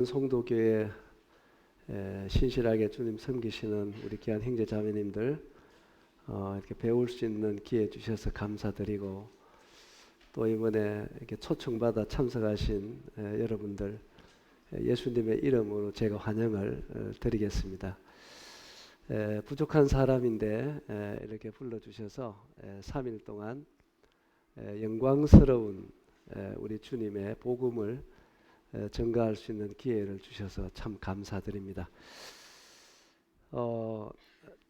송도교회 신실하게 주님 섬기시는 우리 귀한 형제 자매님들 이렇게 배울 수 있는 기회 주셔서 감사드리고, 또 이번에 이렇게 초청받아 참석하신 여러분들 예수님의 이름으로 제가 환영을 드리겠습니다. 부족한 사람인데 이렇게 불러주셔서 3일 동안 영광스러운 우리 주님의 복음을 전가할 수 있는 기회를 주셔서 참 감사드립니다.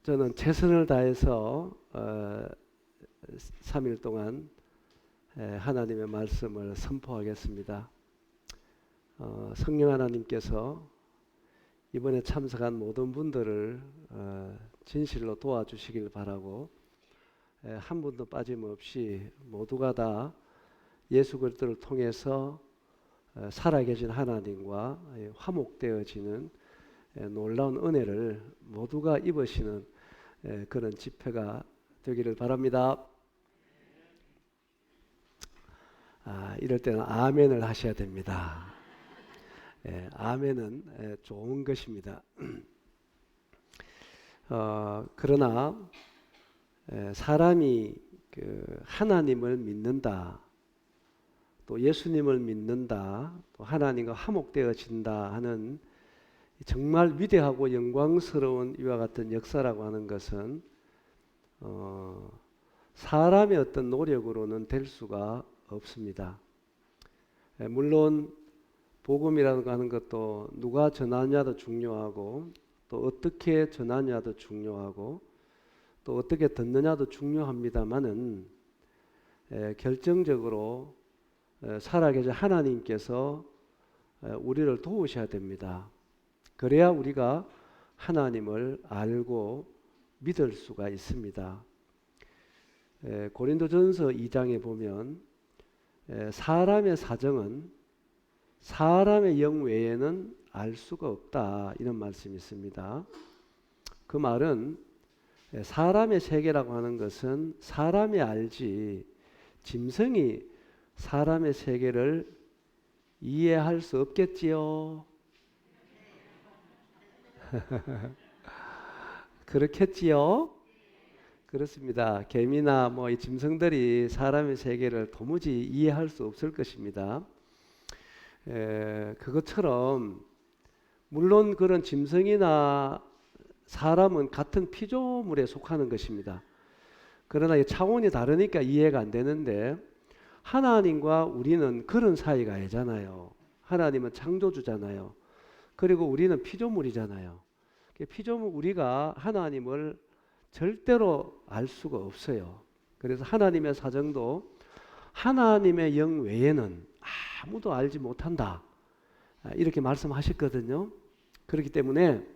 저는 최선을 다해서 3일 동안 하나님의 말씀을 선포하겠습니다. 성령 하나님께서 이번에 참석한 모든 분들을 진실로 도와주시길 바라고, 한 분도 빠짐없이 모두가 다 예수 그리스도를 통해서 살아계신 하나님과 화목되어지는 놀라운 은혜를 모두가 입으시는 그런 집회가 되기를 바랍니다. 이럴 때는 아멘을 하셔야 됩니다. 아멘은 좋은 것입니다. 그러나 사람이 하나님을 믿는다, 또 예수님을 믿는다, 또 하나님과 화목되어진다 하는 정말 위대하고 영광스러운 이와 같은 역사라고 하는 것은 사람의 어떤 노력으로는 될 수가 없습니다. 물론 복음이라고 하는 것도 누가 전하냐도 중요하고, 또 어떻게 전하냐도 중요하고, 또 어떻게 듣느냐도 중요합니다만은 결정적으로 살아계신 하나님께서 우리를 도우셔야 됩니다. 그래야 우리가 하나님을 알고 믿을 수가 있습니다. 고린도전서 2장에 보면 사람의 사정은 사람의 영 외에는 알 수가 없다, 이런 말씀이 있습니다. 그 말은 사람의 세계라고 하는 것은 사람이 알지 짐승이 사람의 세계를 이해할 수 없겠지요. 그렇겠지요. 그렇습니다. 개미나 이 짐승들이 사람의 세계를 도무지 이해할 수 없을 것입니다. 그것처럼 물론 그런 짐승이나 사람은 같은 피조물에 속하는 것입니다. 그러나 이 차원이 다르니까 이해가 안 되는데, 하나님과 우리는 그런 사이가 아니잖아요. 하나님은 창조주잖아요. 그리고 우리는 피조물이잖아요. 피조물 우리가 하나님을 절대로 알 수가 없어요. 그래서 하나님의 사정도 하나님의 영 외에는 아무도 알지 못한다, 이렇게 말씀하셨거든요. 그렇기 때문에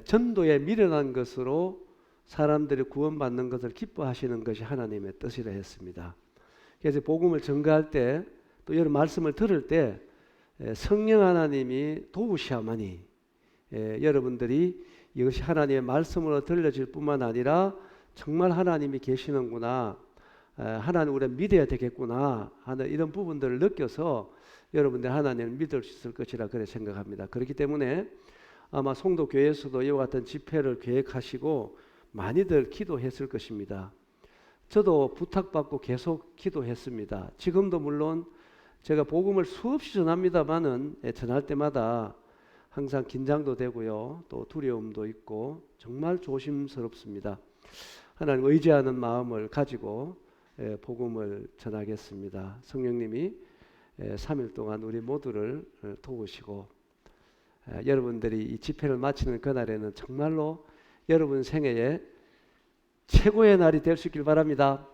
전도에 미련한 것으로 사람들이 구원받는 것을 기뻐하시는 것이 하나님의 뜻이라 했습니다. 그래서 복음을 전가할 때, 또 여러 말씀을 들을 때 성령 하나님이 도우셔야만이 여러분들이 이것이 하나님의 말씀으로 들려질 뿐만 아니라 정말 하나님이 계시는구나, 하나님 우리가 믿어야 되겠구나 하는 이런 부분들을 느껴서 여러분들 하나님을 믿을 수 있을 것이라 그렇게 생각합니다. 그렇기 때문에 아마 송도교회에서도 이와 같은 집회를 계획하시고 많이들 기도했을 것입니다. 저도 부탁받고 계속 기도했습니다. 지금도 물론 제가 복음을 수없이 전합니다만은 전할 때마다 항상 긴장도 되고요, 또 두려움도 있고 정말 조심스럽습니다. 하나님 의지하는 마음을 가지고 복음을 전하겠습니다. 성령님이 3일 동안 우리 모두를 도우시고, 여러분들이 이 집회를 마치는 그날에는 정말로 여러분 생애에 최고의 날이 될 수 있길 바랍니다.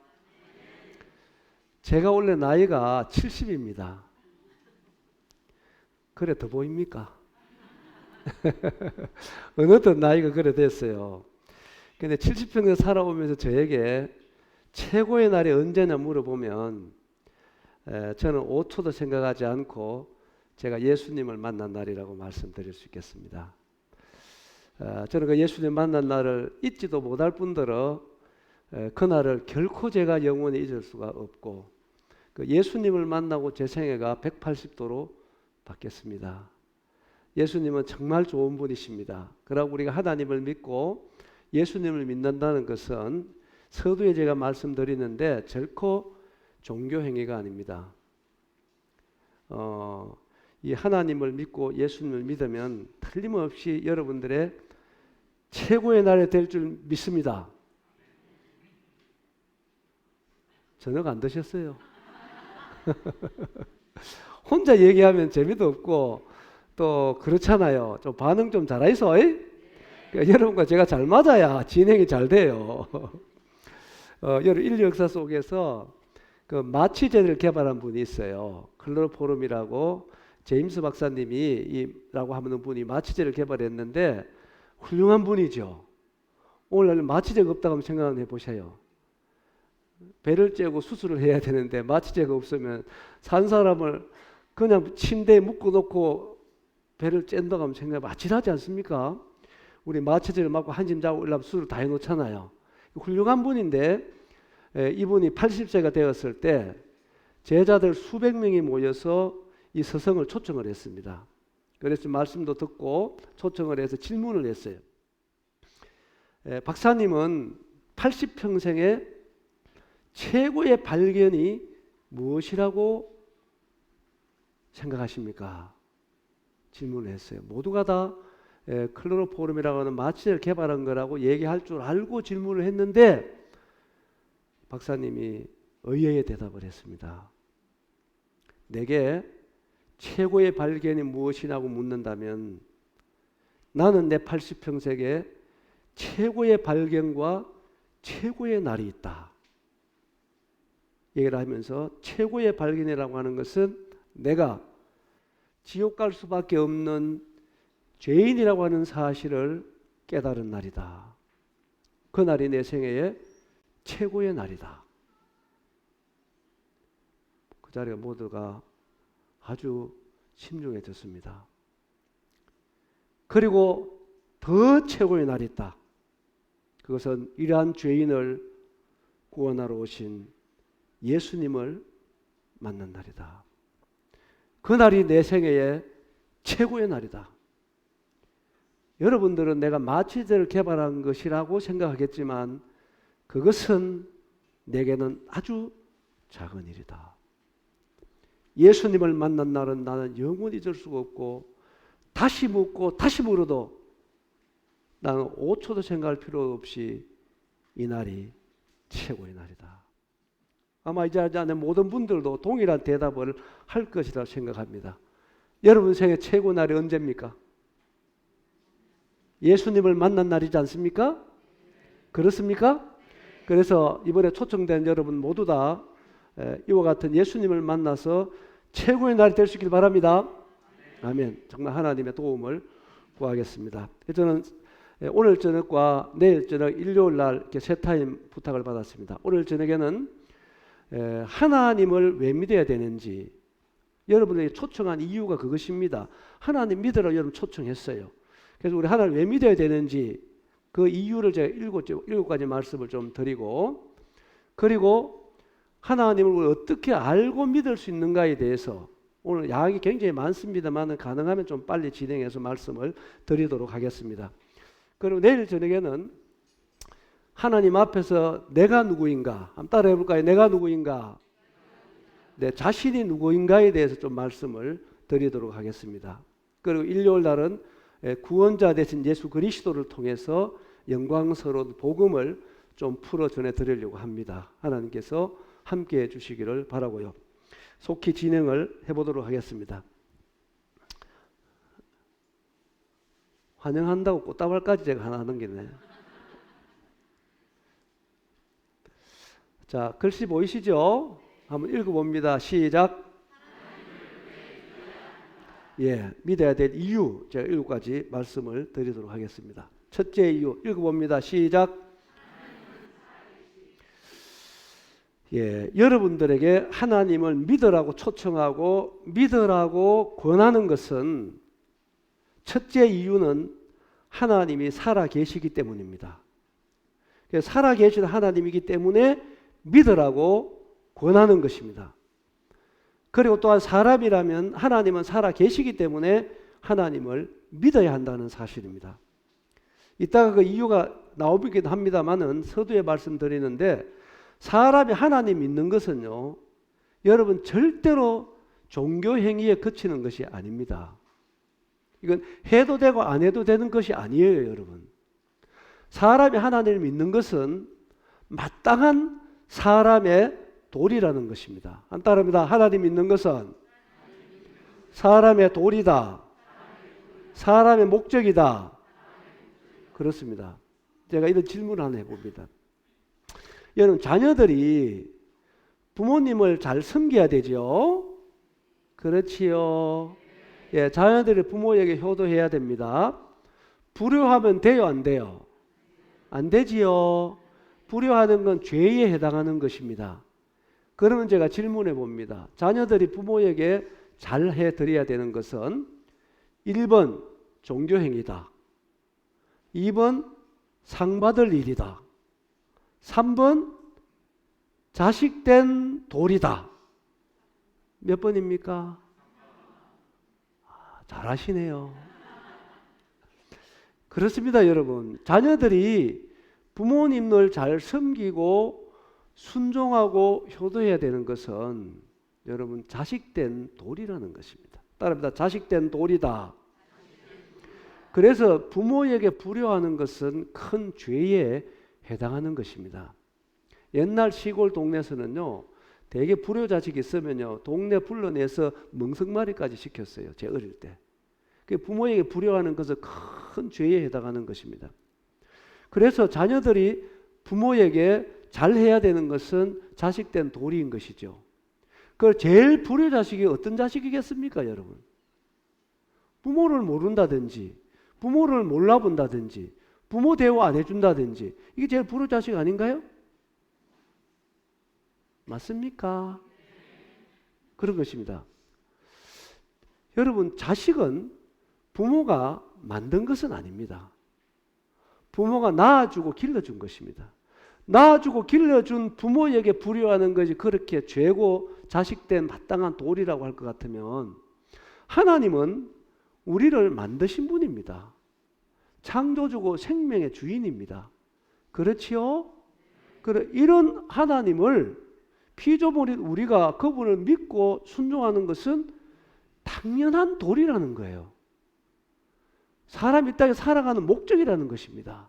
제가 원래 나이가 70입니다. 그래 더 보입니까? 어느덧 나이가 그래 됐어요. 근데 70평생 살아오면서 저에게 최고의 날이 언제냐 물어보면 저는 5초도 생각하지 않고 제가 예수님을 만난 날이라고 말씀드릴 수 있겠습니다. 저는 그 예수님 만난 날을 잊지도 못할 뿐더러 그날을 결코 제가 영원히 잊을 수가 없고, 그 예수님을 만나고 제 생애가 180도로 받겠습니다. 예수님은 정말 좋은 분이십니다. 그러고 우리가 하나님을 믿고 예수님을 믿는다는 것은 서두에 제가 말씀드리는데 결코 종교 행위가 아닙니다. 이 하나님을 믿고 예수님을 믿으면 틀림없이 여러분들의 최고의 날이 될 줄 믿습니다. 저녁 안 드셨어요? 혼자 얘기하면 재미도 없고 또 그렇잖아요. 좀 반응 좀 잘하이소. 그러니까 여러분과 제가 잘 맞아야 진행이 잘 돼요. 여러분 인류 역사 속에서 그 마취제를 개발한 분이 있어요. 클로로포름이라고 제임스 박사님이라고 하는 분이 마취제를 개발했는데 훌륭한 분이죠. 오늘날 마취제가 없다고 한번 생각을 해보세요. 배를 째고 수술을 해야 되는데 마취제가 없으면 산 사람을 그냥 침대에 묶어놓고 배를 짠다고 하면 생각해 아찔하지 않습니까? 우리 마취제를 맞고 한짐 자고 일하면 수술 다 해놓잖아요. 훌륭한 분인데 이분이 80세가 되었을 때 제자들 수백 명이 모여서 이 서성을 초청을 했습니다. 그래서 말씀도 듣고 초청을 해서 질문을 했어요. 박사님은 80평생에 최고의 발견이 무엇이라고 생각하십니까? 질문을 했어요. 모두가 다 클로로포름이라고 하는 마취제를 개발한 거라고 얘기할 줄 알고 질문을 했는데 박사님이 의외의 대답을 했습니다. 내게 최고의 발견이 무엇이냐고 묻는다면 나는 내 80평생에 최고의 발견과 최고의 날이 있다. 얘기를 하면서 최고의 발견이라고 하는 것은 내가 지옥 갈 수밖에 없는 죄인이라고 하는 사실을 깨달은 날이다. 그 날이 내 생애의 최고의 날이다. 그 자리가 모두가 아주 심중해졌습니다. 그리고 더 최고의 날이 있다. 그것은 이러한 죄인을 구원하러 오신 예수님을 만난 날이다. 그 날이 내 생애의 최고의 날이다. 여러분들은 내가 마취제를 개발한 것이라고 생각하겠지만 그것은 내게는 아주 작은 일이다. 예수님을 만난 날은 나는 영원히 잊을 수가 없고 다시 묻고 다시 물어도 나는 5초도 생각할 필요 없이 이 날이 최고의 날이다. 아마 이 자리에 앉은 모든 분들도 동일한 대답을 할 것이라 생각합니다. 여러분 생애 최고 날이 언제입니까? 예수님을 만난 날이지 않습니까? 그렇습니까? 그래서 이번에 초청된 여러분 모두 다 이와 같은 예수님을 만나서 최고의 날이 될 수 있길 바랍니다. 아멘. 정말 하나님의 도움을 구하겠습니다. 저는 오늘 저녁과 내일 저녁 일요일 날 이렇게 세 타임 부탁을 받았습니다. 오늘 저녁에는 하나님을 왜 믿어야 되는지 여러분에게 초청한 이유가 그것입니다. 하나님 믿으라고 여러분 초청했어요. 그래서 우리 하나님을 왜 믿어야 되는지 그 이유를 제가 일곱 가지 말씀을 좀 드리고 그리고 하나님을 어떻게 알고 믿을 수 있는가에 대해서 오늘 양이 굉장히 많습니다만 가능하면 좀 빨리 진행해서 말씀을 드리도록 하겠습니다. 그리고 내일 저녁에는 하나님 앞에서 내가 누구인가 한번 따라해 볼까요? 내가 누구인가? 내 자신이 누구인가에 대해서 좀 말씀을 드리도록 하겠습니다. 그리고 일요일 날은 구원자 되신 예수 그리스도를 통해서 영광스러운 복음을 좀 풀어 전해 드리려고 합니다. 하나님께서 함께 해 주시기를 바라고요. 속히 진행을 해보도록 하겠습니다. 환영한다고 꽃다발까지 제가 하나 넘기네. 자, 글씨 보이시죠? 한번 읽어봅니다. 시작. 예, 믿어야 될 이유 제가 7가지 말씀을 드리도록 하겠습니다. 첫째 이유 읽어봅니다. 시작. 예, 여러분들에게 하나님을 믿으라고 초청하고 믿으라고 권하는 것은 첫째 이유는 하나님이 살아 계시기 때문입니다. 살아 계신 하나님이기 때문에 믿으라고 권하는 것입니다. 그리고 또한 사람이라면 하나님은 살아 계시기 때문에 하나님을 믿어야 한다는 사실입니다. 이따가 그 이유가 나오기도 합니다만은 서두에 말씀드리는데, 사람이 하나님 믿는 것은요, 여러분 절대로 종교 행위에 그치는 것이 아닙니다. 이건 해도 되고 안 해도 되는 것이 아니에요, 여러분. 사람이 하나님을 믿는 것은 마땅한 사람의 도리라는 것입니다. 한 따릅니다. 하나님 믿는 것은 사람의 도리다. 사람의 목적이다. 그렇습니다. 제가 이런 질문을 하나 해봅니다. 여러분, 자녀들이 부모님을 잘 섬겨야 되죠? 그렇지요. 예, 자녀들이 부모에게 효도해야 됩니다. 불효하면 돼요, 안 돼요? 안 되지요. 불효하는 건 죄에 해당하는 것입니다. 그러면 제가 질문해 봅니다. 자녀들이 부모에게 잘 해드려야 되는 것은 1번 종교행위다. 2번 상 받을 일이다. 3번 자식된 도리다. 몇 번입니까? 잘하시네요. 그렇습니다, 여러분. 자녀들이 부모님을 잘 섬기고 순종하고 효도해야 되는 것은 여러분 자식된 도리라는 것입니다. 따라합니다. 자식된 도리다. 그래서 부모에게 불효하는 것은 큰 죄에 해당하는 것입니다. 옛날 시골 동네에서는요, 대개 불효 자식이 있으면요, 동네 불러내서 멍석말이까지 시켰어요. 제 어릴 때. 부모에게 불효하는 것은 큰 죄에 해당하는 것입니다. 그래서 자녀들이 부모에게 잘해야 되는 것은 자식된 도리인 것이죠. 그 제일 불효 자식이 어떤 자식이겠습니까, 여러분? 부모를 모른다든지, 부모를 몰라본다든지, 부모 대우 안 해준다든지, 이게 제일 불효 자식 아닌가요? 맞습니까? 그런 것입니다. 여러분, 자식은 부모가 만든 것은 아닙니다. 부모가 낳아주고 길러준 것입니다. 낳아주고 길러준 부모에게 불효하는 것이 그렇게 죄고 자식된 마땅한 도리라고 할 것 같으면, 하나님은 우리를 만드신 분입니다. 창조주고 생명의 주인입니다. 그렇지요? 그래, 이런 하나님을 피조물인 우리가 그분을 믿고 순종하는 것은 당연한 도리라는 거예요. 사람이 이 땅에 살아가는 목적이라는 것입니다.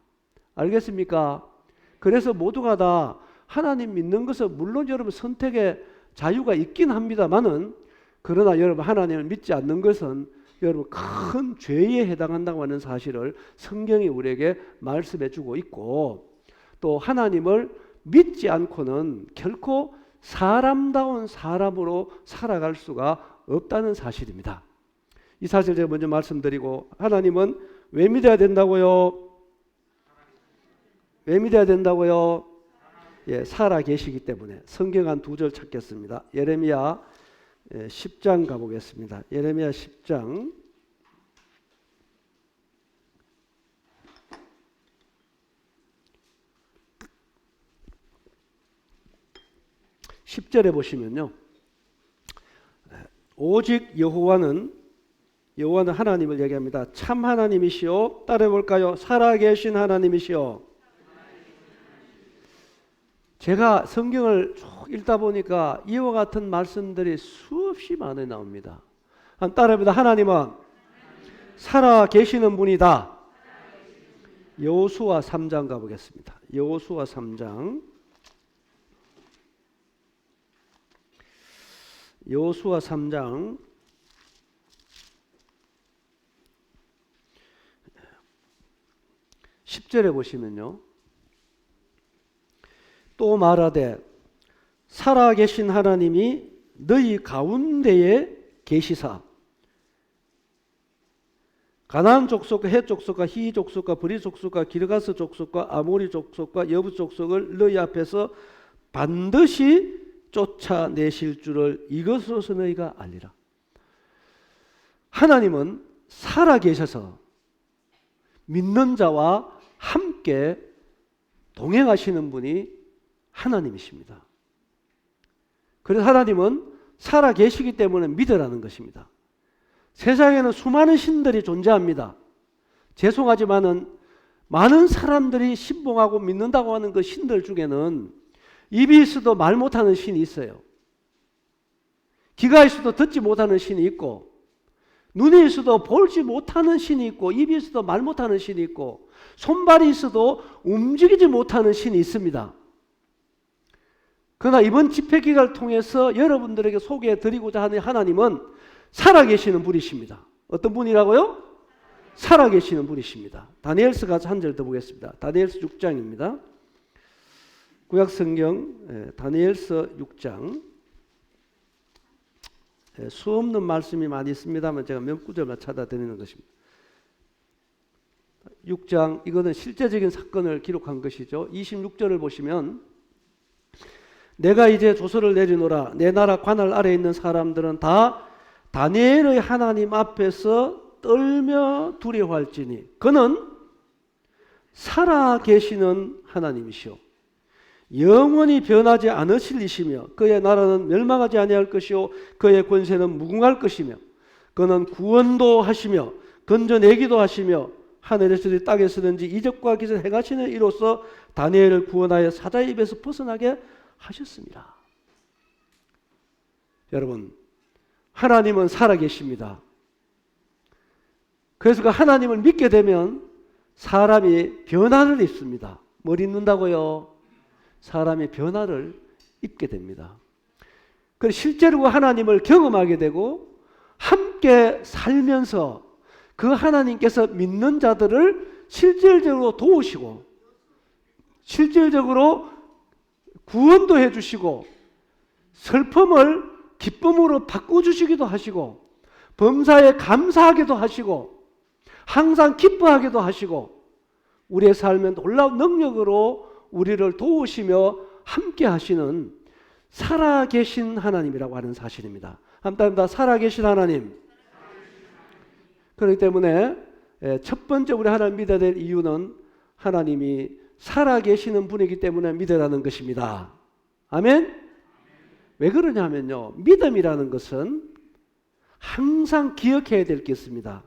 알겠습니까? 그래서 모두가 다 하나님 믿는 것은 물론 여러분 선택의 자유가 있긴 합니다만은, 그러나 여러분 하나님을 믿지 않는 것은 여러분 큰 죄에 해당한다고 하는 사실을 성경이 우리에게 말씀해 주고 있고, 또 하나님을 믿지 않고는 결코 사람다운 사람으로 살아갈 수가 없다는 사실입니다. 이 사실 제가 먼저 말씀드리고, 하나님은 왜 믿어야 된다고요? 왜 믿어야 된다고요? 예, 살아 계시기 때문에. 성경 한 2절 찾겠습니다. 예레미야 10장 가보겠습니다. 예레미야 10장 10절에 보시면요, 오직 여호와는 하나님을 얘기합니다. 참 하나님이시오. 따라해볼까요? 살아계신 하나님이시오. 제가 성경을 쭉 읽다 보니까 이와 같은 말씀들이 수없이 많이 나옵니다. 따라해봅니다. 하나님은 살아계시는 분이다. 여호수아 3장 가보겠습니다. 여호수아 3장 여호수아 3장 10절에 보시면요, 또 말하되 살아계신 하나님이 너희 가운데에 계시사 가나안 족속과 헷 족속과 히 족속과 브리 족속과 기르가스 족속과 아모리 족속과 여부 족속을 너희 앞에서 반드시 쫓아내실 줄을 이것으로서 너희가 알리라. 하나님은 살아계셔서 믿는 자와 함께 동행하시는 분이 하나님이십니다. 그래서 하나님은 살아 계시기 때문에 믿으라는 것입니다. 세상에는 수많은 신들이 존재합니다. 죄송하지만은 많은 사람들이 신봉하고 믿는다고 하는 그 신들 중에는 입이 있어도 말 못하는 신이 있어요. 귀가 있어도 듣지 못하는 신이 있고, 눈이 있어도 보지 못하는 신이 있고, 입이 있어도 말 못하는 신이 있고, 손발이 있어도 움직이지 못하는 신이 있습니다. 그러나 이번 집회 기간을 통해서 여러분들에게 소개해 드리고자 하는 하나님은 살아계시는 분이십니다. 어떤 분이라고요? 살아계시는 분이십니다. 다니엘서 가서 한 절 더 보겠습니다. 다니엘서 6장입니다. 구약성경 다니엘서 6장. 수 없는 말씀이 많이 있습니다만 제가 몇 구절만 찾아드리는 것입니다. 6장, 이거는 실제적인 사건을 기록한 것이죠. 26절을 보시면, 내가 이제 조서를 내리노라. 내 나라 관할 아래에 있는 사람들은 다 다니엘의 하나님 앞에서 떨며 두려워할지니 그는 살아 계시는 하나님이시오 영원히 변하지 않으실 이시며 그의 나라는 멸망하지 아니할 것이요 그의 권세는 무궁할 것이며 그는 구원도 하시며 건져내기도 하시며 하늘에서든지 땅에서든지 이적과 기사를 행하시는 이로써 다니엘을 구원하여 사자의 입에서 벗어나게 하셨습니다. 여러분, 하나님은 살아계십니다. 그래서 그 하나님을 믿게 되면 사람이 변화를 입습니다. 뭘 입는다고요? 사람이 변화를 입게 됩니다. 그래서 실제로 그 하나님을 경험하게 되고 함께 살면서 그 하나님께서 믿는 자들을 실질적으로 도우시고 실질적으로 구원도 해주시고 슬픔을 기쁨으로 바꿔주시기도 하시고 범사에 감사하기도 하시고 항상 기뻐하기도 하시고 우리의 삶에 놀라운 능력으로 우리를 도우시며 함께 하시는 살아계신 하나님이라고 하는 사실입니다. 한번 다 살아계신 하나님. 그렇기 때문에 첫 번째 우리 하나님 믿어야 될 이유는 하나님이 살아계시는 분이기 때문에 믿으라는 것입니다. 아멘? 왜 그러냐면요. 믿음이라는 것은 항상 기억해야 될 게 있습니다.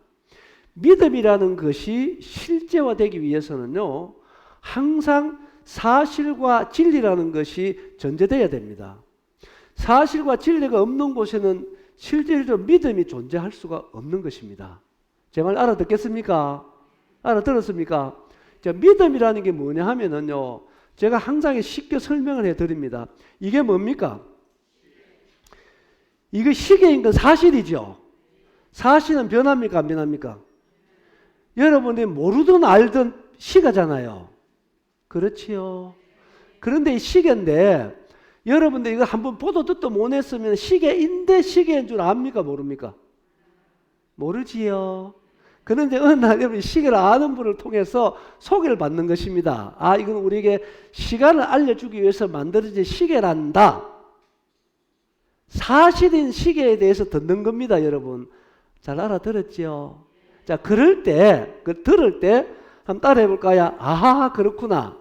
믿음이라는 것이 실제화되기 위해서는요. 항상 사실과 진리라는 것이 전제되어야 됩니다. 사실과 진리가 없는 곳에는 실질적으로 믿음이 존재할 수가 없는 것입니다. 제 말 알아듣겠습니까? 알아들었습니까? 자, 믿음이라는 게 뭐냐 하면은요. 제가 항상 쉽게 설명을 해드립니다. 이게 뭡니까? 이거 시계인 건 사실이죠. 사실은 변합니까? 안 변합니까? 여러분이 모르든 알든 시계잖아요. 그렇지요. 그런데 이 시계인데 여러분들 이거 한번 보도 듣도 못 했으면 시계인데 시계인 줄 압니까? 모릅니까? 모르지요. 그런데 어느 날 여러분이 시계를 아는 분을 통해서 소개를 받는 것입니다. 아, 이건 우리에게 시간을 알려주기 위해서 만들어진 시계란다. 사실인 시계에 대해서 듣는 겁니다, 여러분. 잘 알아들었지요? 자, 그럴 때, 들을 때 한번 따라해 볼까요? 아하, 그렇구나.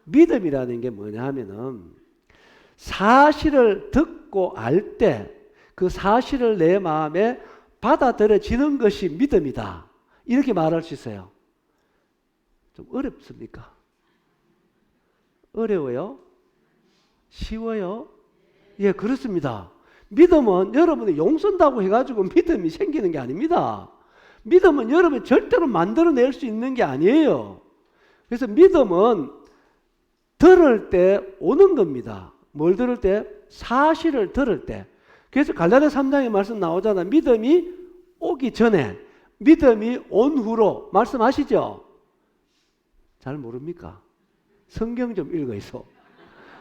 믿음이라는 게 뭐냐 하면은 사실을 듣고 알 때 그 사실을 내 마음에 받아들여지는 것이 믿음이다. 이렇게 말할 수 있어요. 좀 어렵습니까? 어려워요? 쉬워요? 예, 그렇습니다. 믿음은 여러분이 용 쓴다고 해가지고 믿음이 생기는 게 아닙니다. 믿음은 여러분이 절대로 만들어낼 수 있는 게 아니에요. 그래서 믿음은 들을 때 오는 겁니다. 뭘 들을 때? 사실을 들을 때. 그래서 갈라디아 3장의 말씀 나오잖아. 믿음이 오기 전에, 믿음이 온 후로. 말씀하시죠? 잘 모릅니까? 성경 좀 읽어있어.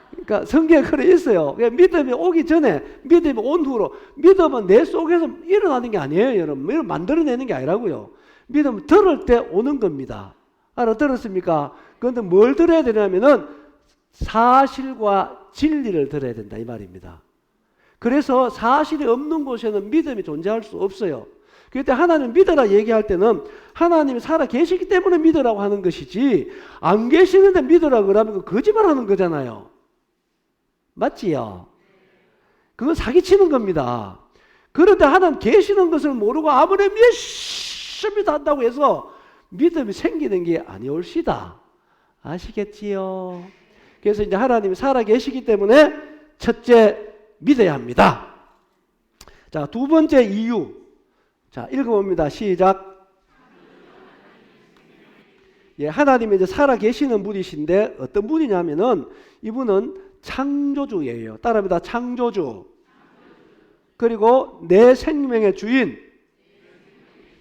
그러니까 성경에 그래 있어요. 믿음이 오기 전에, 믿음이 온 후로. 믿음은 내 속에서 일어나는 게 아니에요, 여러분. 만들어내는 게 아니라고요. 믿음은 들을 때 오는 겁니다. 알아들었습니까? 그런데 뭘 들어야 되냐면은 사실과 진리를 들어야 된다, 이 말입니다. 그래서 사실이 없는 곳에는 믿음이 존재할 수 없어요. 그때 하나님 믿어라 얘기할 때는 하나님이 살아 계시기 때문에 믿으라고 하는 것이지 안 계시는데 믿으라 그러면 거짓말 하는 거잖아요. 맞지요? 그건 사기치는 겁니다. 그런데 하나님 계시는 것을 모르고 아무리 열심히 한다고 해서 믿음이 생기는 게 아니올시다. 아시겠지요? 그래서 이제 하나님이 살아 계시기 때문에 첫째 믿어야 합니다. 자, 두 번째 이유. 자, 읽어봅니다. 시작. 예, 하나님이 이제 살아 계시는 분이신데 어떤 분이냐면은 이분은 창조주예요. 따라합니다. 창조주. 그리고 내 생명의 주인.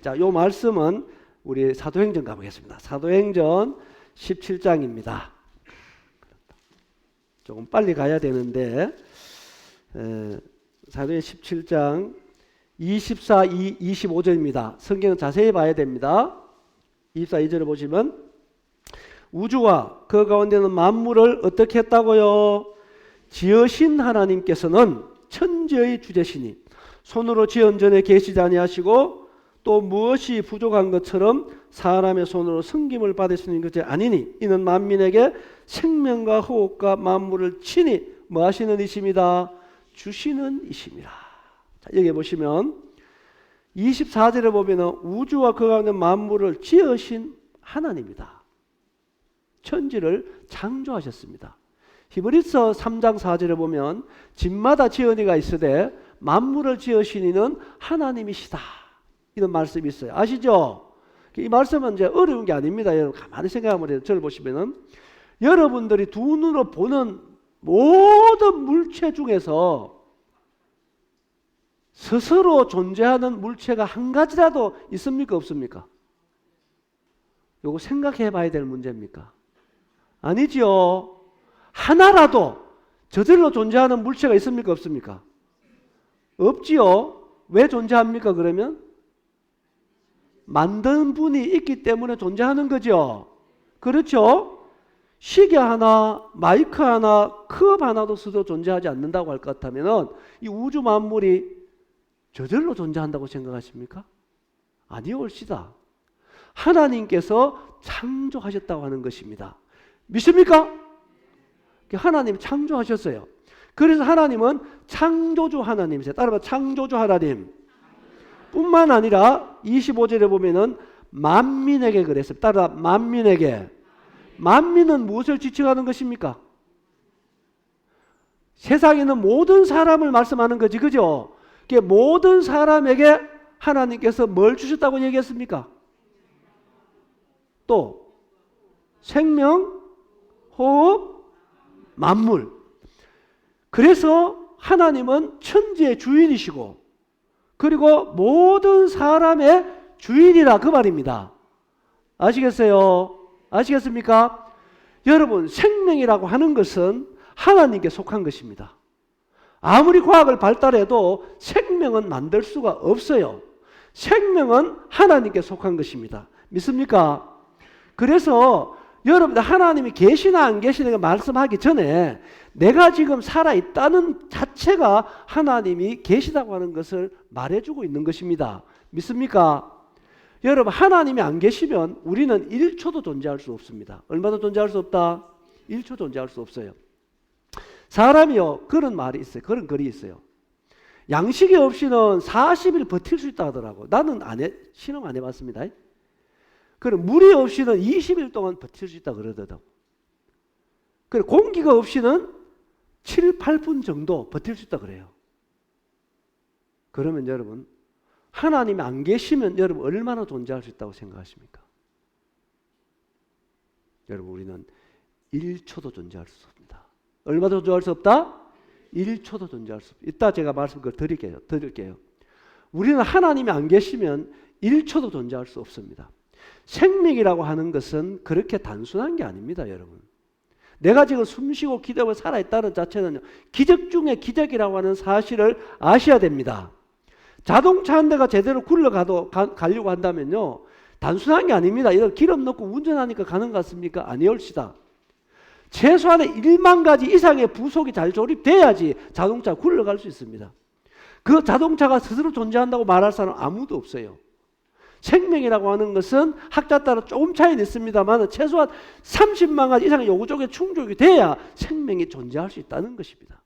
자, 요 말씀은 우리 사도행전 가보겠습니다. 사도행전 17장입니다. 조금 빨리 가야 되는데 사도행전 17장 24, 25절입니다. 성경은 자세히 봐야 됩니다. 24절을 보시면 우주와 그 가운데는 만물을 어떻게 했다고요? 지으신 하나님께서는 천지의 주제시니 손으로 지은 전에 계시지 아니하시고 또 무엇이 부족한 것처럼 사람의 손으로 섬김을 받을 수 있는 것이 아니니 이는 만민에게 생명과 호흡과 만물을 친히 뭐 하시는 이십니다. 주시는 이십니다. 자, 여기 보시면 24절에 보면 우주와 그 가운데 만물을 지으신 하나님이다. 천지를 창조하셨습니다. 히브리서 3장 4절에 보면 집마다 지은 이가 있으되 만물을 지으신 이는 하나님이시다. 이런 말씀이 있어요. 아시죠? 이 말씀은 이제 어려운 게 아닙니다. 여러분 가만히 생각하면 저를 보시면은 여러분들이 두 눈으로 보는 모든 물체 중에서 스스로 존재하는 물체가 한 가지라도 있습니까? 없습니까? 요거 생각해 봐야 될 문제입니까? 아니죠. 하나라도 저절로 존재하는 물체가 있습니까? 없습니까? 없지요. 왜 존재합니까? 그러면 만든 분이 있기 때문에 존재하는 거죠. 그렇죠? 시계 하나, 마이크 하나, 컵 하나도 스스로 존재하지 않는다고 할 것 같으면 이 우주 만물이 저절로 존재한다고 생각하십니까? 아니올시다. 하나님께서 창조하셨다고 하는 것입니다. 믿습니까? 하나님이 창조하셨어요. 그래서 하나님은 창조주 하나님이세요. 따라봐, 창조주 하나님. 뿐만 아니라 25절에 보면은 만민에게 그랬어요. 따라 만민에게. 만민은 무엇을 지칭하는 것입니까? 세상에 있는 모든 사람을 말씀하는 거지, 그죠? 모든 사람에게 하나님께서 뭘 주셨다고 얘기했습니까? 또 생명, 호흡, 만물. 그래서 하나님은 천지의 주인이시고 그리고 모든 사람의 주인이라 그 말입니다. 아시겠어요? 아시겠습니까? 여러분, 생명이라고 하는 것은 하나님께 속한 것입니다. 아무리 과학을 발달해도 생명은 만들 수가 없어요. 생명은 하나님께 속한 것입니다. 믿습니까? 그래서 여러분들 하나님이 계시나 안 계시는 걸 말씀하기 전에 내가 지금 살아있다는 자체가 하나님이 계시다고 하는 것을 말해주고 있는 것입니다. 믿습니까? 여러분, 하나님이 안 계시면 우리는 1초도 존재할 수 없습니다. 얼마나 존재할 수 없다? 1초 존재할 수 없어요. 사람이요, 그런 말이 있어요. 그런 글이 있어요. 양식이 없이는 40일 버틸 수 있다 하더라고. 나는 실험 안 해봤습니다. 그럼 물이 없이는 20일 동안 버틸 수 있다 그러더라고. 그리고 공기가 없이는 7, 8분 정도 버틸 수 있다 그래요. 그러면 여러분, 하나님이 안 계시면 여러분 얼마나 존재할 수 있다고 생각하십니까? 여러분, 우리는 1초도 존재할 수 없습니다. 얼마나 존재할 수 없다? 1초도 존재할 수 없다. 이따 제가 말씀을 드릴게요. 우리는 하나님이 안 계시면 1초도 존재할 수 없습니다. 생명이라고 하는 것은 그렇게 단순한 게 아닙니다, 여러분. 내가 지금 숨쉬고 기도하고 살아있다는 자체는 기적 중에 기적이라고 하는 사실을 아셔야 됩니다. 자동차 한 대가 제대로 가려고 한다면요, 단순한 게 아닙니다. 이런 기름 넣고 운전하니까 가는 것 같습니까? 아니올시다. 최소한의 1만 가지 이상의 부속이 잘 조립돼야지 자동차가 굴러갈 수 있습니다. 그 자동차가 스스로 존재한다고 말할 사람 아무도 없어요. 생명이라고 하는 것은 학자 따라 조금 차이는 있습니다만 최소한 30만 가지 이상의 요구 조건에 충족이 돼야 생명이 존재할 수 있다는 것입니다.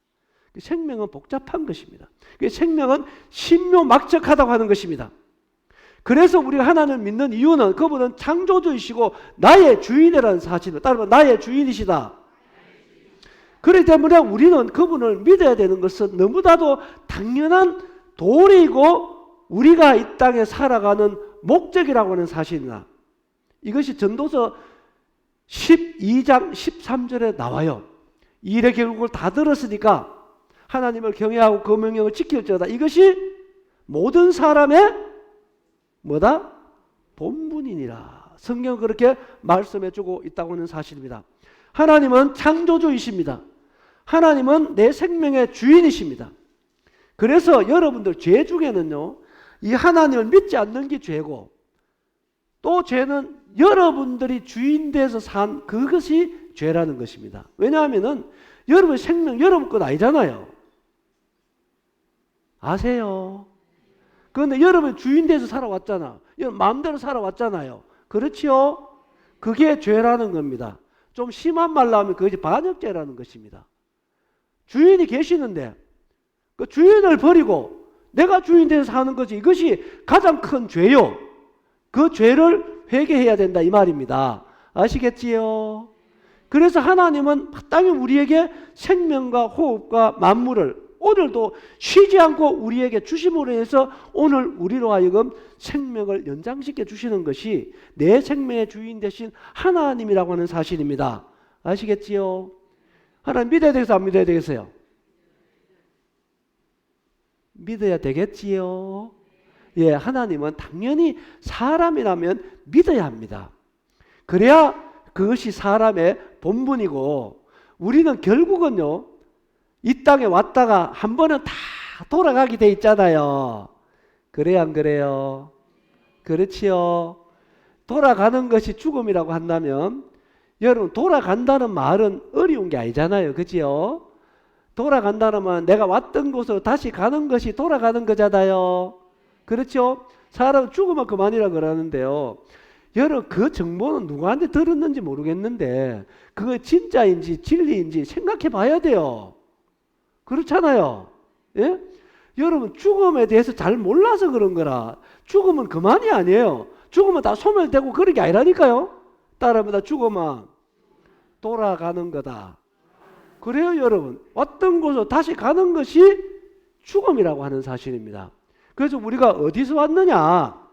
생명은 복잡한 것입니다. 생명은 신묘막측하다고 하는 것입니다. 그래서 우리가 하나님을 믿는 이유는 그분은 창조주이시고 나의 주인이라는 사실을, 따르면 나의 주인이시다. 그렇기 때문에 우리는 그분을 믿어야 되는 것은 너무나도 당연한 도리이고 우리가 이 땅에 살아가는 목적이라고 하는 사실이다. 이것이 전도서 12장 13절에 나와요. 이 일의 결국을 다 들었으니까 하나님을 경외하고 그 명령을 지킬지어다. 이것이 모든 사람의 뭐다? 본분이니라. 성경은 그렇게 말씀해주고 있다고 하는 사실입니다. 하나님은 창조주이십니다. 하나님은 내 생명의 주인이십니다. 그래서 여러분들 죄 중에는요, 이 하나님을 믿지 않는 게 죄고, 또 죄는 여러분들이 주인 돼서 산 그것이 죄라는 것입니다. 왜냐하면은 여러분 생명 여러분 것 아니잖아요. 아세요? 그런데 여러분 주인 돼서 살아왔잖아. 여러분 마음대로 살아왔잖아요. 그렇지요? 그게 죄라는 겁니다. 좀 심한 말로 하면 그것이 반역죄라는 것입니다. 주인이 계시는데 그 주인을 버리고 내가 주인 돼서 사는 거지. 이것이 가장 큰 죄요. 그 죄를 회개해야 된다 이 말입니다. 아시겠지요? 그래서 하나님은 마땅히 우리에게 생명과 호흡과 만물을 오늘도 쉬지 않고 우리에게 주심으로 해서 오늘 우리로 하여금 생명을 연장시켜 주시는 것이 내 생명의 주인 되신 하나님이라고 하는 사실입니다. 아시겠지요? 하나님 믿어야 되겠어요? 안 믿어야 되겠어요? 믿어야 되겠지요? 예, 하나님은 당연히 사람이라면 믿어야 합니다. 그래야 그것이 사람의 본분이고 우리는 결국은요, 이 땅에 왔다가 한 번은 다 돌아가게 돼 있잖아요. 그래요, 안 그래요? 그렇지요. 돌아가는 것이 죽음이라고 한다면 여러분 돌아간다는 말은 어려운 게 아니잖아요. 그지요? 돌아간다는 말은 내가 왔던 곳으로 다시 가는 것이 돌아가는 거잖아요. 그렇죠? 사람은 죽으면 그만이라 그러는데요. 여러분 그 정보는 누구한테 들었는지 모르겠는데 그거 진짜인지 진리인지 생각해 봐야 돼요. 그렇잖아요. 예? 여러분 죽음에 대해서 잘 몰라서 그런 거라. 죽음은 그만이 아니에요. 죽으면 다 소멸되고 그런 게 아니라니까요. 따라합니다. 죽으면 돌아가는 거다. 그래요, 여러분. 왔던 곳으로 다시 가는 것이 죽음이라고 하는 사실입니다. 그래서 우리가 어디서 왔느냐?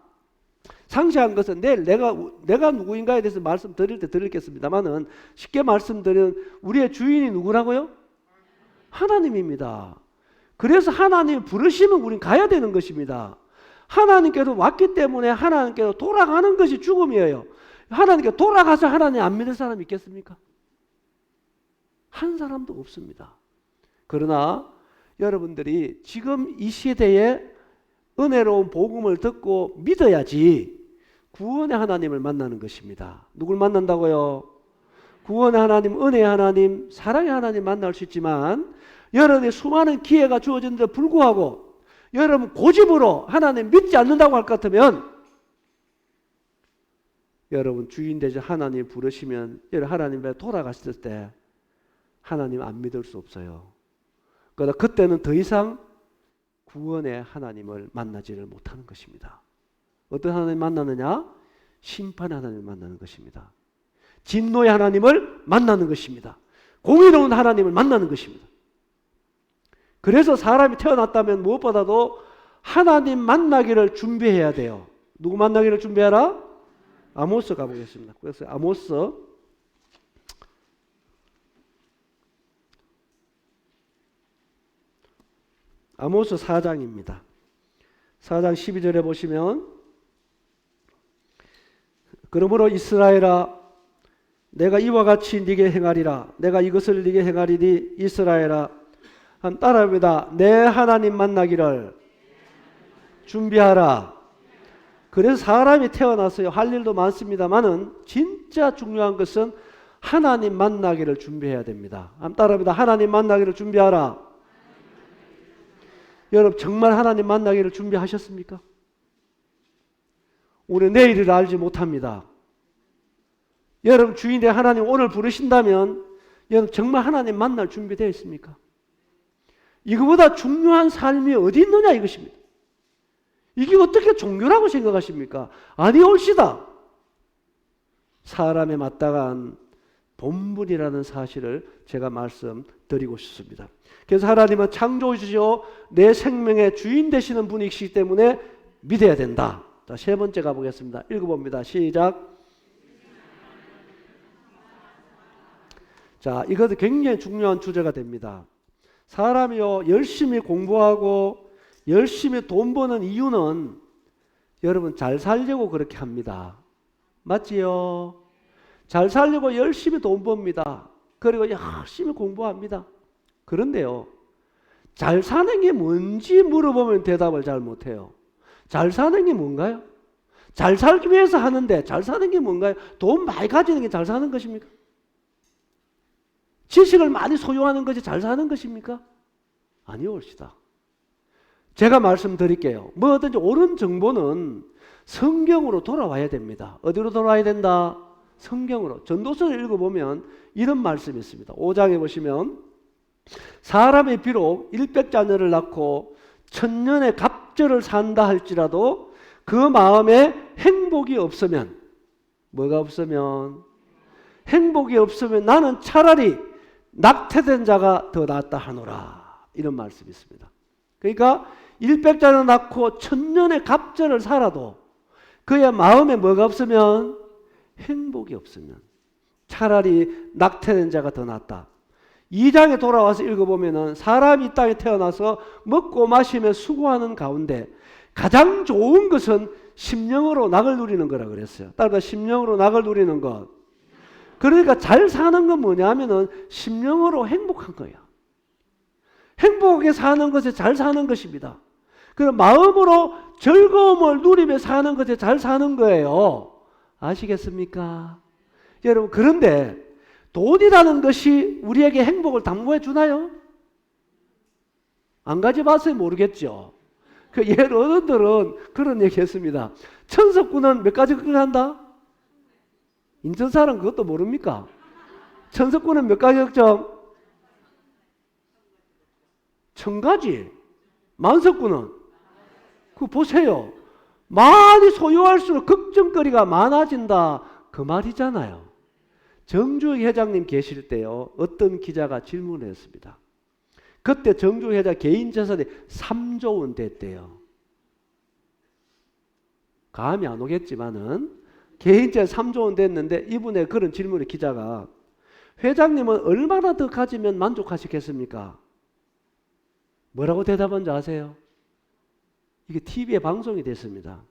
상세한 것은 내일 내가 누구인가에 대해서 말씀드릴 때 드리겠습니다만은 쉽게 말씀드리면 우리의 주인이 누구라고요? 하나님입니다. 그래서 하나님 부르시면 우린 가야 되는 것입니다. 하나님께로 왔기 때문에 하나님께로 돌아가는 것이 죽음이에요. 하나님께 돌아가서 하나님 안 믿을 사람 있겠습니까? 한 사람도 없습니다. 그러나 여러분들이 지금 이 시대에 은혜로운 복음을 듣고 믿어야지 구원의 하나님을 만나는 것입니다. 누굴 만난다고요? 구원의 하나님, 은혜의 하나님, 사랑의 하나님 만날 수 있지만 여러분의 수많은 기회가 주어졌는데 불구하고 여러분 고집으로 하나님 믿지 않는다고 할 것 같으면 여러분 주인 되신 하나님 부르시면 여러분 하나님 앞에 돌아갔을 때 하나님 안 믿을 수 없어요. 그러나 그때는 더 이상 구원의 하나님을 만나지를 못하는 것입니다. 어떤 하나님 만나느냐? 심판의 하나님을 만나는 것입니다. 진노의 하나님을 만나는 것입니다. 공의로운 하나님을 만나는 것입니다. 그래서 사람이 태어났다면 무엇보다도 하나님 만나기를 준비해야 돼요. 누구 만나기를 준비하라? 아모스 가보겠습니다. 그래서 아모스 4장입니다. 4장 12절에 보시면 그러므로 이스라엘아 내가 이와 같이 네게 행하리라. 내가 이것을 네게 행하리니 이스라엘아 한 따라합니다. 내 하나님 만나기를 준비하라. 그래서 사람이 태어났어요. 할 일도 많습니다만은 진짜 중요한 것은 하나님 만나기를 준비해야 됩니다. 한 따라합니다. 하나님 만나기를 준비하라. 여러분 정말 하나님 만나기를 준비하셨습니까? 우리 내일을 알지 못합니다. 여러분 주인의 하나님 오늘 부르신다면 여러분 정말 하나님 만날 준비되어 있습니까? 이거보다 중요한 삶이 어디 있느냐 이것입니다. 이게 어떻게 종교라고 생각하십니까? 아니올시다. 사람에 마땅한 본분이라는 사실을 제가 말씀드리고 싶습니다. 그래서 하나님은 창조주시오 내 생명의 주인 되시는 분이시기 때문에 믿어야 된다. 자, 세 번째 가보겠습니다. 읽어봅니다. 시작. 자, 이것도 굉장히 중요한 주제가 됩니다. 사람이요 열심히 공부하고 열심히 돈 버는 이유는 여러분 잘 살려고 그렇게 합니다. 맞지요? 잘 살려고 열심히 돈 법니다. 그리고 열심히 공부합니다. 그런데요, 잘 사는 게 뭔지 물어보면 대답을 잘 못해요. 잘 사는 게 뭔가요? 잘 살기 위해서 하는데 잘 사는 게 뭔가요? 돈 많이 가지는 게 잘 사는 것입니까? 지식을 많이 소유하는 것이 잘 사는 것입니까? 아니올시다. 제가 말씀드릴게요. 뭐든지 옳은 정보는 성경으로 돌아와야 됩니다. 어디로 돌아와야 된다? 성경으로. 전도서를 읽어보면 이런 말씀이 있습니다. 5장에 보시면 사람이 비록 일백자녀를 낳고 천년의 갑절을 산다 할지라도 그 마음에 행복이 없으면, 뭐가 없으면? 행복이 없으면 나는 차라리 낙태된 자가 더 낫다 하노라. 이런 말씀이 있습니다. 그러니까 일백자녀를 낳고 천년의 갑절을 살아도 그의 마음에 뭐가 없으면? 행복이 없으면 차라리 낙태된 자가 더 낫다. 2장에 돌아와서 읽어보면 사람이 이 땅에 태어나서 먹고 마시며 수고하는 가운데 가장 좋은 것은 심령으로 낙을 누리는 거라 그랬어요. 따라서 심령으로 낙을 누리는 것. 그러니까 잘 사는 건 뭐냐면은 심령으로 행복한 거예요. 행복하게 사는 것에 잘 사는 것입니다. 그럼 마음으로 즐거움을 누리며 사는 것에 잘 사는 거예요. 아시겠습니까? 여러분, 그런데 돈이라는 것이 우리에게 행복을 담보해 주나요? 안 가져봤어요? 모르겠죠. 그 예를 어른들은 그런 얘기 했습니다. 천석구는 몇 가지 걱정한다? 인천사람 그것도 모릅니까? 천석구는 몇 가지 걱정? 1000가지. 만석구는? 그거 보세요. 많이 소유할수록 걱정거리가 많아진다. 그 말이잖아요. 정주혁 회장님 계실 때요, 어떤 기자가 질문을 했습니다. 그때 정주혁 회장 개인 재산이 3조 원 됐대요. 감이 안 오겠지만은 개인 재산 3조 원 됐는데 이분의 그런 질문을 기자가, 회장님은 얼마나 더 가지면 만족하시겠습니까? 뭐라고 대답한지 아세요? 이게 TV에 방송이 됐습니다.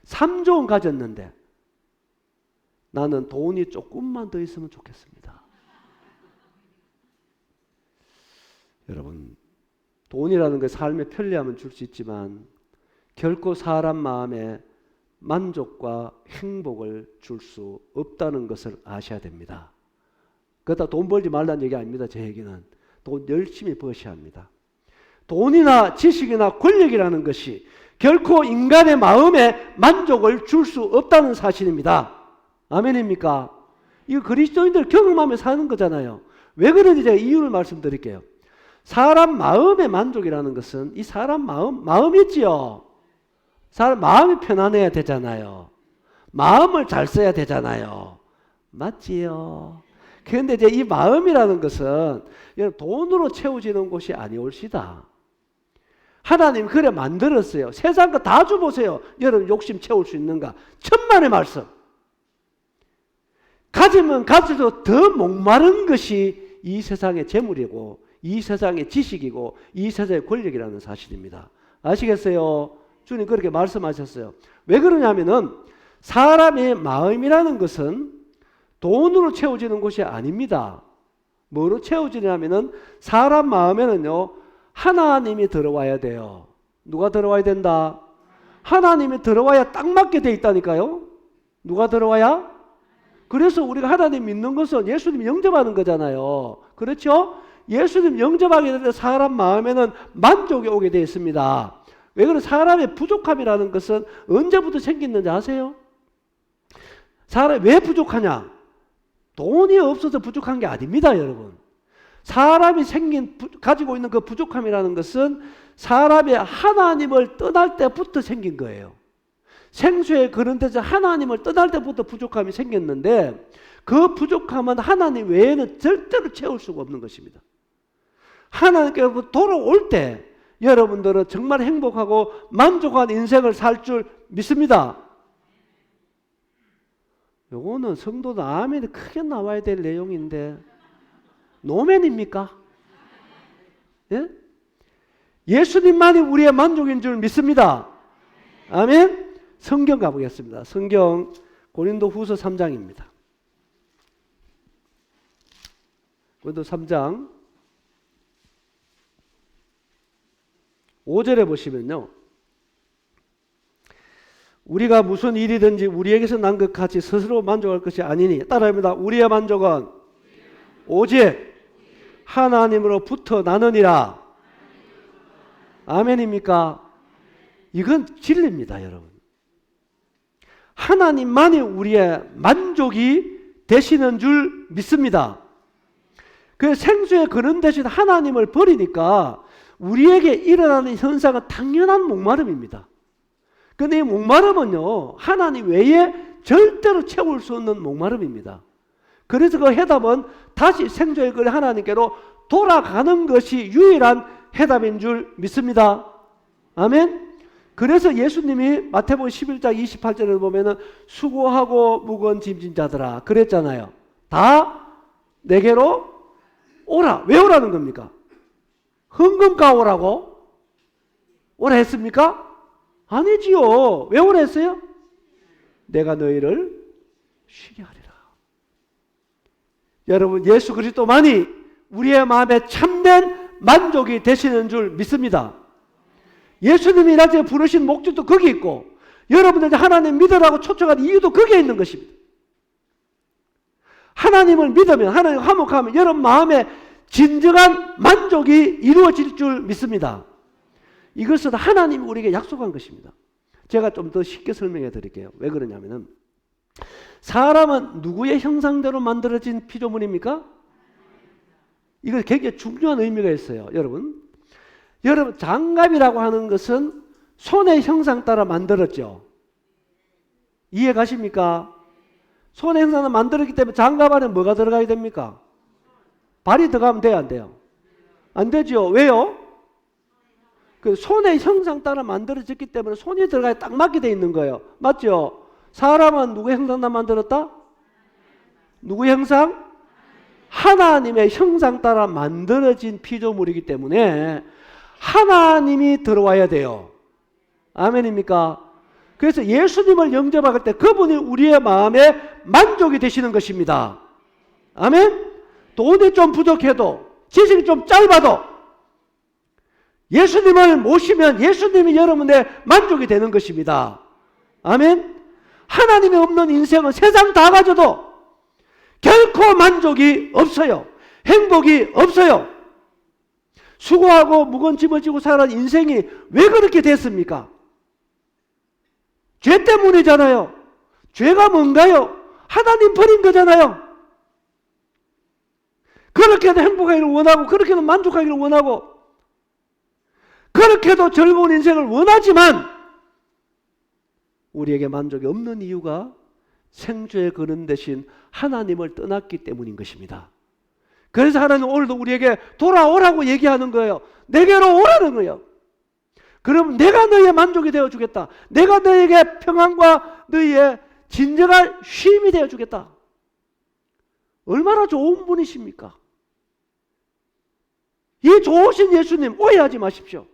3조 원 가졌는데 나는 돈이 조금만 더 있으면 좋겠습니다. 여러분, 돈이라는 게 삶에 편리함은 줄 수 있지만 결코 사람 마음에 만족과 행복을 줄 수 없다는 것을 아셔야 됩니다. 그렇다 돈 벌지 말라는 얘기 아닙니다. 제 얘기는 돈 열심히 버셔야 합니다. 돈이나 지식이나 권력이라는 것이 결코 인간의 마음에 만족을 줄 수 없다는 사실입니다. 아멘입니까? 이거 그리스도인들 경험하며 사는 거잖아요. 왜 그런지 제가 이유를 말씀드릴게요. 사람 마음의 만족이라는 것은 이 사람 마음이지요. 사람 마음이 편안해야 되잖아요. 마음을 잘 써야 되잖아요. 맞지요? 그런데 이제 이 마음이라는 것은 돈으로 채워지는 것이 아니올시다. 하나님 그래 만들었어요. 세상 거 다 줘보세요. 여러분 욕심 채울 수 있는가? 천만의 말씀. 가지면 가질수록 더 목마른 것이 이 세상의 재물이고 이 세상의 지식이고 이 세상의 권력이라는 사실입니다. 아시겠어요? 주님 그렇게 말씀하셨어요. 왜 그러냐면은 사람의 마음이라는 것은 돈으로 채워지는 것이 아닙니다. 뭐로 채워지냐면은 사람 마음에는요, 하나님이 들어와야 돼요. 누가 들어와야 된다? 하나님이 들어와야 딱 맞게 돼 있다니까요. 누가 들어와야? 그래서 우리가 하나님 믿는 것은 예수님 영접하는 거잖아요. 그렇죠? 예수님 영접하게 되면 사람 마음에는 만족이 오게 되어 있습니다. 왜 그래? 사람의 부족함이라는 것은 언제부터 생겼는지 아세요? 사람이 왜 부족하냐? 돈이 없어서 부족한 게 아닙니다, 여러분. 사람이 가지고 있는 그 부족함이라는 것은 사람이 하나님을 떠날 때부터 생긴 거예요. 생수에 그런 데서 하나님을 떠날 때부터 부족함이 생겼는데 그 부족함은 하나님 외에는 절대로 채울 수가 없는 것입니다. 하나님께로 돌아올 때 여러분들은 정말 행복하고 만족한 인생을 살 줄 믿습니다. 요거는 성도도 아멘이 크게 나와야 될 내용인데 노맨입니까? 예? 예수님만이 우리의 만족인 줄 믿습니다. 아멘. 성경 가보겠습니다. 성경 고린도후서 3장입니다. 고린도 3장 5절에 보시면요. 우리가 무슨 일이든지 우리에게서 난 것 같이 스스로 만족할 것이 아니니 따라합니다. 우리의 만족은 오직 하나님으로부터 나느니라. 아멘입니까? 이건 진리입니다, 여러분. 하나님만이 우리의 만족이 되시는 줄 믿습니다. 그 생수의 근원 대신 하나님을 버리니까 우리에게 일어나는 현상은 당연한 목마름입니다. 근데 이 목마름은요, 하나님 외에 절대로 채울 수 없는 목마름입니다. 그래서 그 해답은 다시 생수의 근원 하나님께로 돌아가는 것이 유일한 해답인 줄 믿습니다. 아멘. 그래서 예수님이 마태복음 11장 28절을 보면은 수고하고 무거운 짐진 자들아 그랬잖아요. 다 내게로 오라. 왜 오라는 겁니까? 헌금가 오라고? 오라 했습니까? 아니지요. 왜 오라 했어요? 내가 너희를 쉬게 하리라. 여러분, 예수 그리스도만이 우리의 마음에 참된 만족이 되시는 줄 믿습니다. 예수님이 나한테 부르신 목적도 거기 있고 여러분들 하나님 믿으라고 초청한 이유도 거기에 있는 것입니다. 하나님을 믿으면, 하나님 화목하면 여러분 마음에 진정한 만족이 이루어질 줄 믿습니다. 이것은 하나님이 우리에게 약속한 것입니다. 제가 좀 더 쉽게 설명해 드릴게요. 왜 그러냐면은 사람은 누구의 형상대로 만들어진 피조물입니까? 이거 굉장히 중요한 의미가 있어요. 여러분 장갑이라고 하는 것은 손의 형상 따라 만들었죠. 이해 가십니까? 손의 형상을 만들었기 때문에 장갑 안에 뭐가 들어가야 됩니까? 발이 들어가면 돼요, 안 돼요? 안 되죠. 왜요? 그 손의 형상 따라 만들어졌기 때문에 손이 들어가야 딱 맞게 돼 있는 거예요. 맞죠? 사람은 누구의 형상 따라 만들었다? 누구의 형상? 하나님의 형상 따라 만들어진 피조물이기 때문에 하나님이 들어와야 돼요. 아멘입니까? 그래서 예수님을 영접할 때 그분이 우리의 마음에 만족이 되시는 것입니다. 아멘? 돈이 좀 부족해도 지식이 좀 짧아도 예수님을 모시면 예수님이 여러분의 만족이 되는 것입니다. 아멘? 하나님이 없는 인생은 세상 다 가져도 결코 만족이 없어요. 행복이 없어요. 수고하고 무거운 짐을 지고 살아온 인생이 왜 그렇게 됐습니까? 죄 때문이잖아요. 죄가 뭔가요? 하나님 버린 거잖아요. 그렇게도 행복하기를 원하고 그렇게도 만족하기를 원하고 그렇게도 즐거운 인생을 원하지만 우리에게 만족이 없는 이유가 생수의 근원 대신 하나님을 떠났기 때문인 것입니다. 그래서 하나님 오늘도 우리에게 돌아오라고 얘기하는 거예요. 내게로 오라는 거예요. 그럼 내가 너희의 만족이 되어주겠다. 내가 너희에게 평안과 너희의 진정한 쉼이 되어주겠다. 얼마나 좋은 분이십니까? 이 좋으신 예수님 오해하지 마십시오.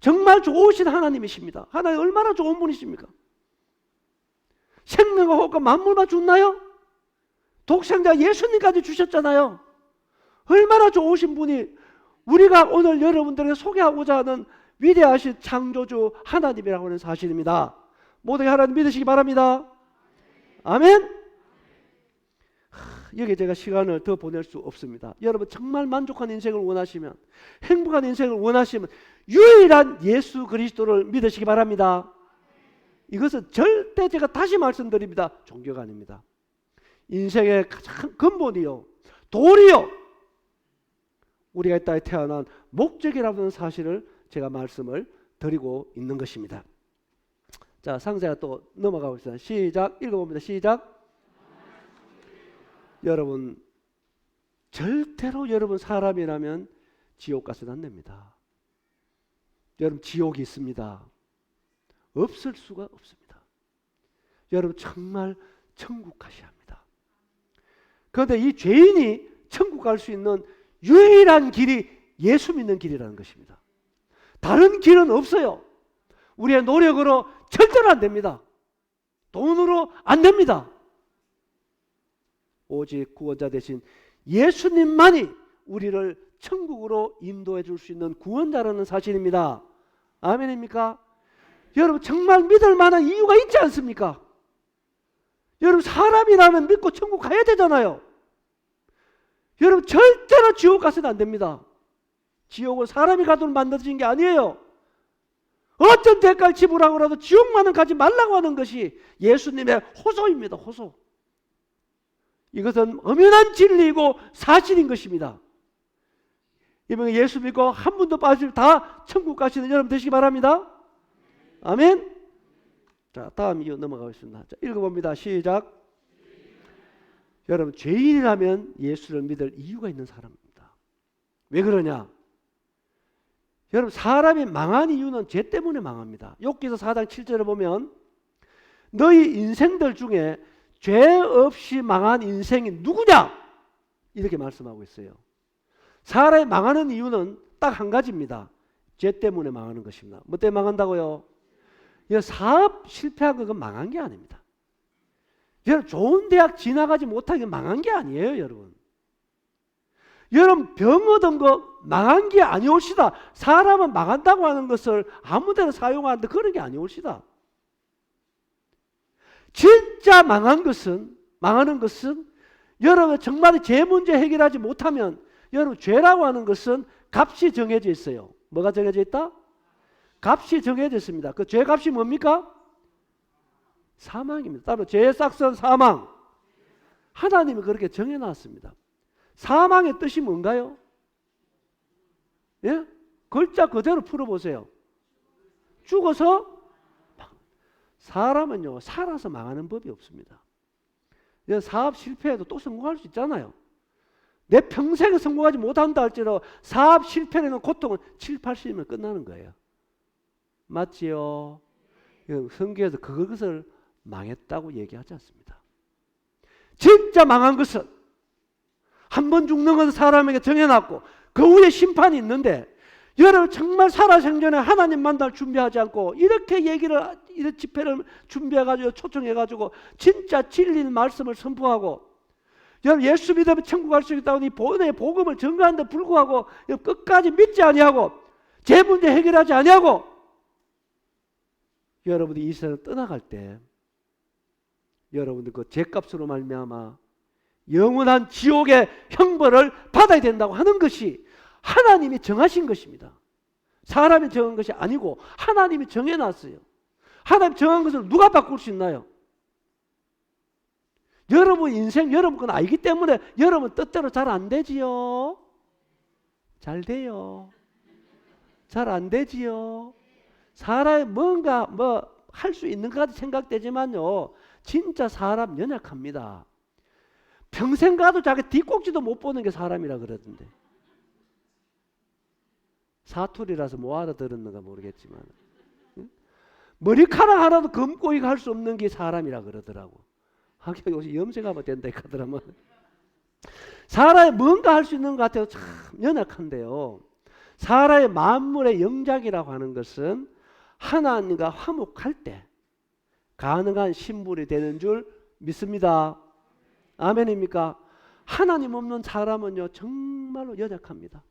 정말 좋으신 하나님이십니다. 하나님 얼마나 좋은 분이십니까? 생명과 호흡과 만물만 줬나요? 독생자 예수님까지 주셨잖아요. 얼마나 좋으신 분이 우리가 오늘 여러분들에게 소개하고자 하는 위대하신 창조주 하나님이라고 하는 사실입니다. 모두가 하나님 믿으시기 바랍니다. 아멘. 여기 제가 시간을 더 보낼 수 없습니다. 여러분 정말 만족한 인생을 원하시면, 행복한 인생을 원하시면 유일한 예수 그리스도를 믿으시기 바랍니다. 이것은 절대 제가 다시 말씀드립니다. 종교가 아닙니다. 인생의 가장 근본이요, 도리요, 우리가 이 땅에 태어난 목적이라는 사실을 제가 말씀을 드리고 있는 것입니다. 자, 상세가 또 넘어가고 있습니다. 시작, 읽어봅니다. 시작. 여러분, 절대로 여러분 사람이라면 지옥 가서는 안 됩니다. 여러분, 지옥이 있습니다. 없을 수가 없습니다. 여러분, 정말 천국 가셔야 합니다. 그런데 이 죄인이 천국 갈 수 있는 유일한 길이 예수 믿는 길이라는 것입니다. 다른 길은 없어요. 우리의 노력으로 절대로 안 됩니다. 돈으로 안 됩니다. 오직 구원자 되신 예수님만이 우리를 천국으로 인도해 줄 수 있는 구원자라는 사실입니다. 아멘입니까? 여러분, 정말 믿을 만한 이유가 있지 않습니까? 여러분, 사람이라면 믿고 천국 가야 되잖아요. 여러분, 절대로 지옥 가서는 안 됩니다. 지옥은 사람이 가도록 만들어진 게 아니에요. 어떤 대가를 지불하고라도 지옥만은 가지 말라고 하는 것이 예수님의 호소입니다. 호소. 이것은 엄연한 진리이고 사실인 것입니다. 이번에 예수 믿고 한 분도 빠지면 다 천국 가시는 여러분 되시기 바랍니다. 아멘. 자, 다음 이유 넘어가겠습니다. 자, 읽어봅니다. 시작. 여러분, 죄인이라면 예수를 믿을 이유가 있는 사람입니다. 왜 그러냐? 여러분, 사람이 망한 이유는 죄 때문에 망합니다. 욥기서 4장 7절을 보면 너희 인생들 중에 죄 없이 망한 인생이 누구냐? 이렇게 말씀하고 있어요. 사람이 망하는 이유는 딱 한 가지입니다. 죄 때문에 망하는 것입니다. 뭐 때문에 망한다고요? 사업 실패한 건 망한 게 아닙니다. 여러분, 좋은 대학 지나가지 못한 게 망한 게 아니에요, 여러분. 여러분, 병 얻은 거 망한 게 아니올시다. 사람은 망한다고 하는 것을 아무데나 사용하는데 그런 게 아니올시다. 진짜 망하는 것은 여러분 정말 죄 문제 해결하지 못하면 여러분 죄라고 하는 것은 값이 정해져 있어요. 뭐가 정해져 있다? 값이 정해져 있습니다. 그 죄 값이 뭡니까? 사망입니다. 따로 죄의 싹선 사망. 하나님이 그렇게 정해놨습니다. 사망의 뜻이 뭔가요? 예? 글자 그대로 풀어보세요. 죽어서. 사람은요, 살아서 망하는 법이 없습니다. 사업 실패해도 또 성공할 수 있잖아요. 내 평생에 성공하지 못한다 할지라도 사업 실패라는 고통은 7, 80이면 끝나는 거예요. 맞지요? 성경에서 그것을 망했다고 얘기하지 않습니다. 진짜 망한 것은 한 번 죽는 것은 사람에게 정해놨고 그 후에 심판이 있는데 여러분 정말 살아생전에 하나님 만날 준비하지 않고 이렇게 이런 집회를 준비해가지고 초청해가지고 진짜 진리의 말씀을 선포하고 여러분 예수 믿으면 천국 갈 수 있다고 이 복음을 전가하는데 불구하고 끝까지 믿지 아니하고 제 문제 해결하지 아니하고 여러분이 이 세상을 떠나갈 때 여러분들 그 죄값으로 말미암아 영원한 지옥의 형벌을 받아야 된다고 하는 것이 하나님이 정하신 것입니다. 사람이 정한 것이 아니고 하나님이 정해놨어요. 하나님이 정한 것을 누가 바꿀 수 있나요? 여러분 인생 여러분 건 알기 때문에 여러분 뜻대로 잘 안 되지요. 잘 돼요. 잘 안 되지요. 사람이 뭔가 할 수 있는 것 같이 생각되지만요. 진짜 사람 연약합니다. 평생 가도 자기 뒷꼭지도 못 보는 게 사람이라 그러던데. 사투리라서 뭐 알아들었는가 모르겠지만 머리카락 하나도 검고이가 할 수 없는 게 사람이라 그러더라고. 하긴 요새 염색하면 된다 하더라면 사람이 뭔가 할 수 있는 것 같아도 참 연약한데요. 사람의 만물의 영장이라고 하는 것은 하나님과 화목할 때 가능한 신분이 되는 줄 믿습니다. 아멘입니까? 하나님 없는 사람은요 정말로 연약합니다.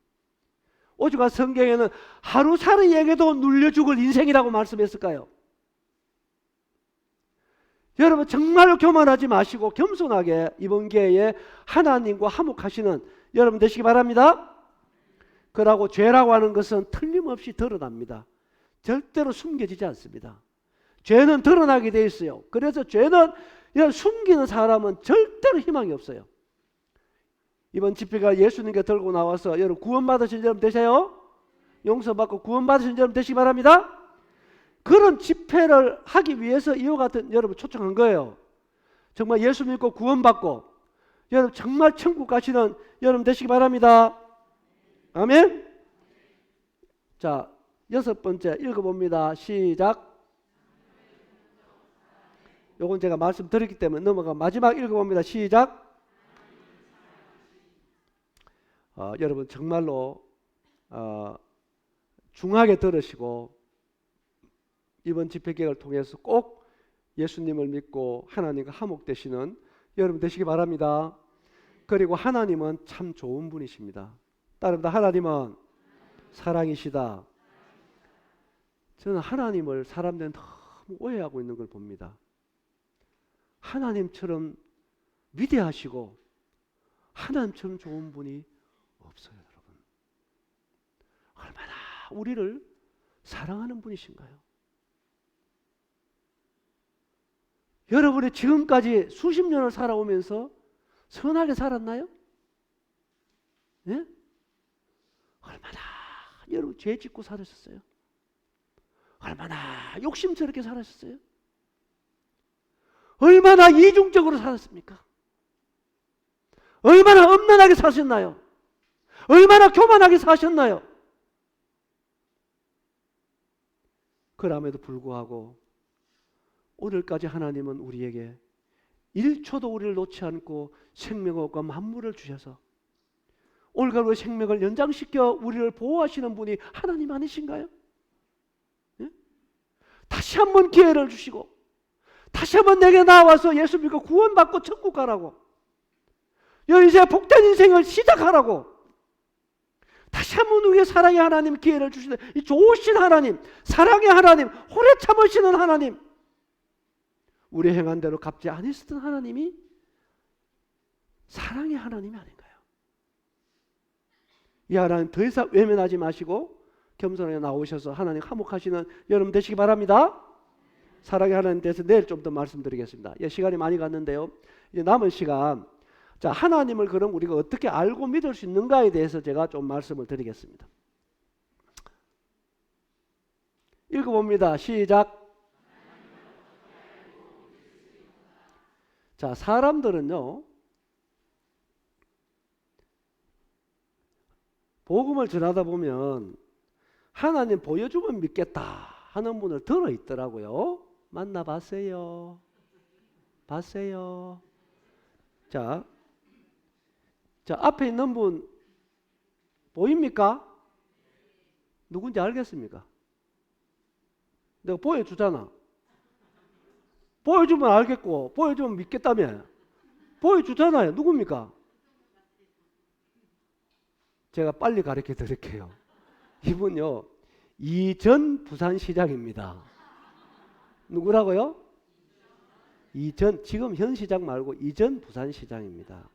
오죽하 성경에는 하루살이에게도 눌려 죽을 인생이라고 말씀했을까요? 여러분 정말로 교만하지 마시고 겸손하게 이번 기회에 하나님과 화목하시는 여러분 되시기 바랍니다. 그러고 죄라고 하는 것은 틀림없이 드러납니다. 절대로 숨겨지지 않습니다. 죄는 드러나게 돼 있어요. 그래서 죄는 숨기는 사람은 절대로 희망이 없어요. 이번 집회가 예수님께 들고 나와서 여러분 구원받으신 여러분 되세요? 용서받고 구원받으신 여러분 되시기 바랍니다. 그런 집회를 하기 위해서 이와 같은 여러분 초청한 거예요. 정말 예수 믿고 구원받고 여러분 정말 천국 가시는 여러분 되시기 바랍니다. 아멘. 자, 6번째 읽어봅니다. 시작. 요건 제가 말씀드렸기 때문에 넘어가 마지막 읽어봅니다. 시작. 여러분 정말로 중하게 들으시고 이번 집회 계획을 통해서 꼭 예수님을 믿고 하나님과 화목되시는 여러분 되시기 바랍니다. 그리고 하나님은 참 좋은 분이십니다. 따릅니다. 하나님은 사랑이시다. 저는 하나님을 사람들은 너무 오해하고 있는 걸 봅니다. 하나님처럼 위대하시고 하나님처럼 좋은 분이 없어요, 여러분. 얼마나 우리를 사랑하는 분이신가요? 여러분이 지금까지 수십 년을 살아오면서 선하게 살았나요? 예? 얼마나 여러분 죄 짓고 살으셨어요? 얼마나 욕심스럽게 살으셨어요? 얼마나 이중적으로 살았습니까? 얼마나 엄난하게 사셨나요? 얼마나 교만하게 사셨나요? 그럼에도 불구하고 오늘까지 하나님은 우리에게 1초도 우리를 놓지 않고 생명과 만물을 주셔서 올가루의 생명을 연장시켜 우리를 보호하시는 분이 하나님 아니신가요? 예? 다시 한번 기회를 주시고 다시 한번 내게 나와서 예수 믿고 구원받고 천국 가라고, 이제 복된 인생을 시작하라고 다시 한번 우리의 사랑의 하나님 기회를 주시는 이 좋으신 하나님, 사랑의 하나님, 오래 참으시는 하나님, 우리 행한 대로 갚지 않으시던 하나님이 사랑의 하나님이 아닌가요? 이 하나님 더 이상 외면하지 마시고 겸손하게 나오셔서 하나님 화목하시는 여러분 되시기 바랍니다. 사랑의 하나님 대해서 내일 좀 더 말씀드리겠습니다. 시간이 많이 갔는데요. 이제 남은 시간, 자, 하나님을 그럼 우리가 어떻게 알고 믿을 수 있는가에 대해서 제가 좀 말씀을 드리겠습니다. 읽어봅니다. 시작. 자, 사람들은요, 복음을 전하다 보면 하나님 보여주면 믿겠다 하는 분을 들어있더라고요. 만나봤어요? 봤어요? 자, 앞에 있는 분 보입니까? 누군지 알겠습니까? 내가 보여주잖아. 보여주면 알겠고 보여주면 믿겠다며. 보여주잖아요. 누굽니까? 제가 빨리 가르쳐 드릴게요. 이분요, 이전 부산시장입니다. 누구라고요? 이전, 지금 현 시장 말고 이전 부산시장입니다.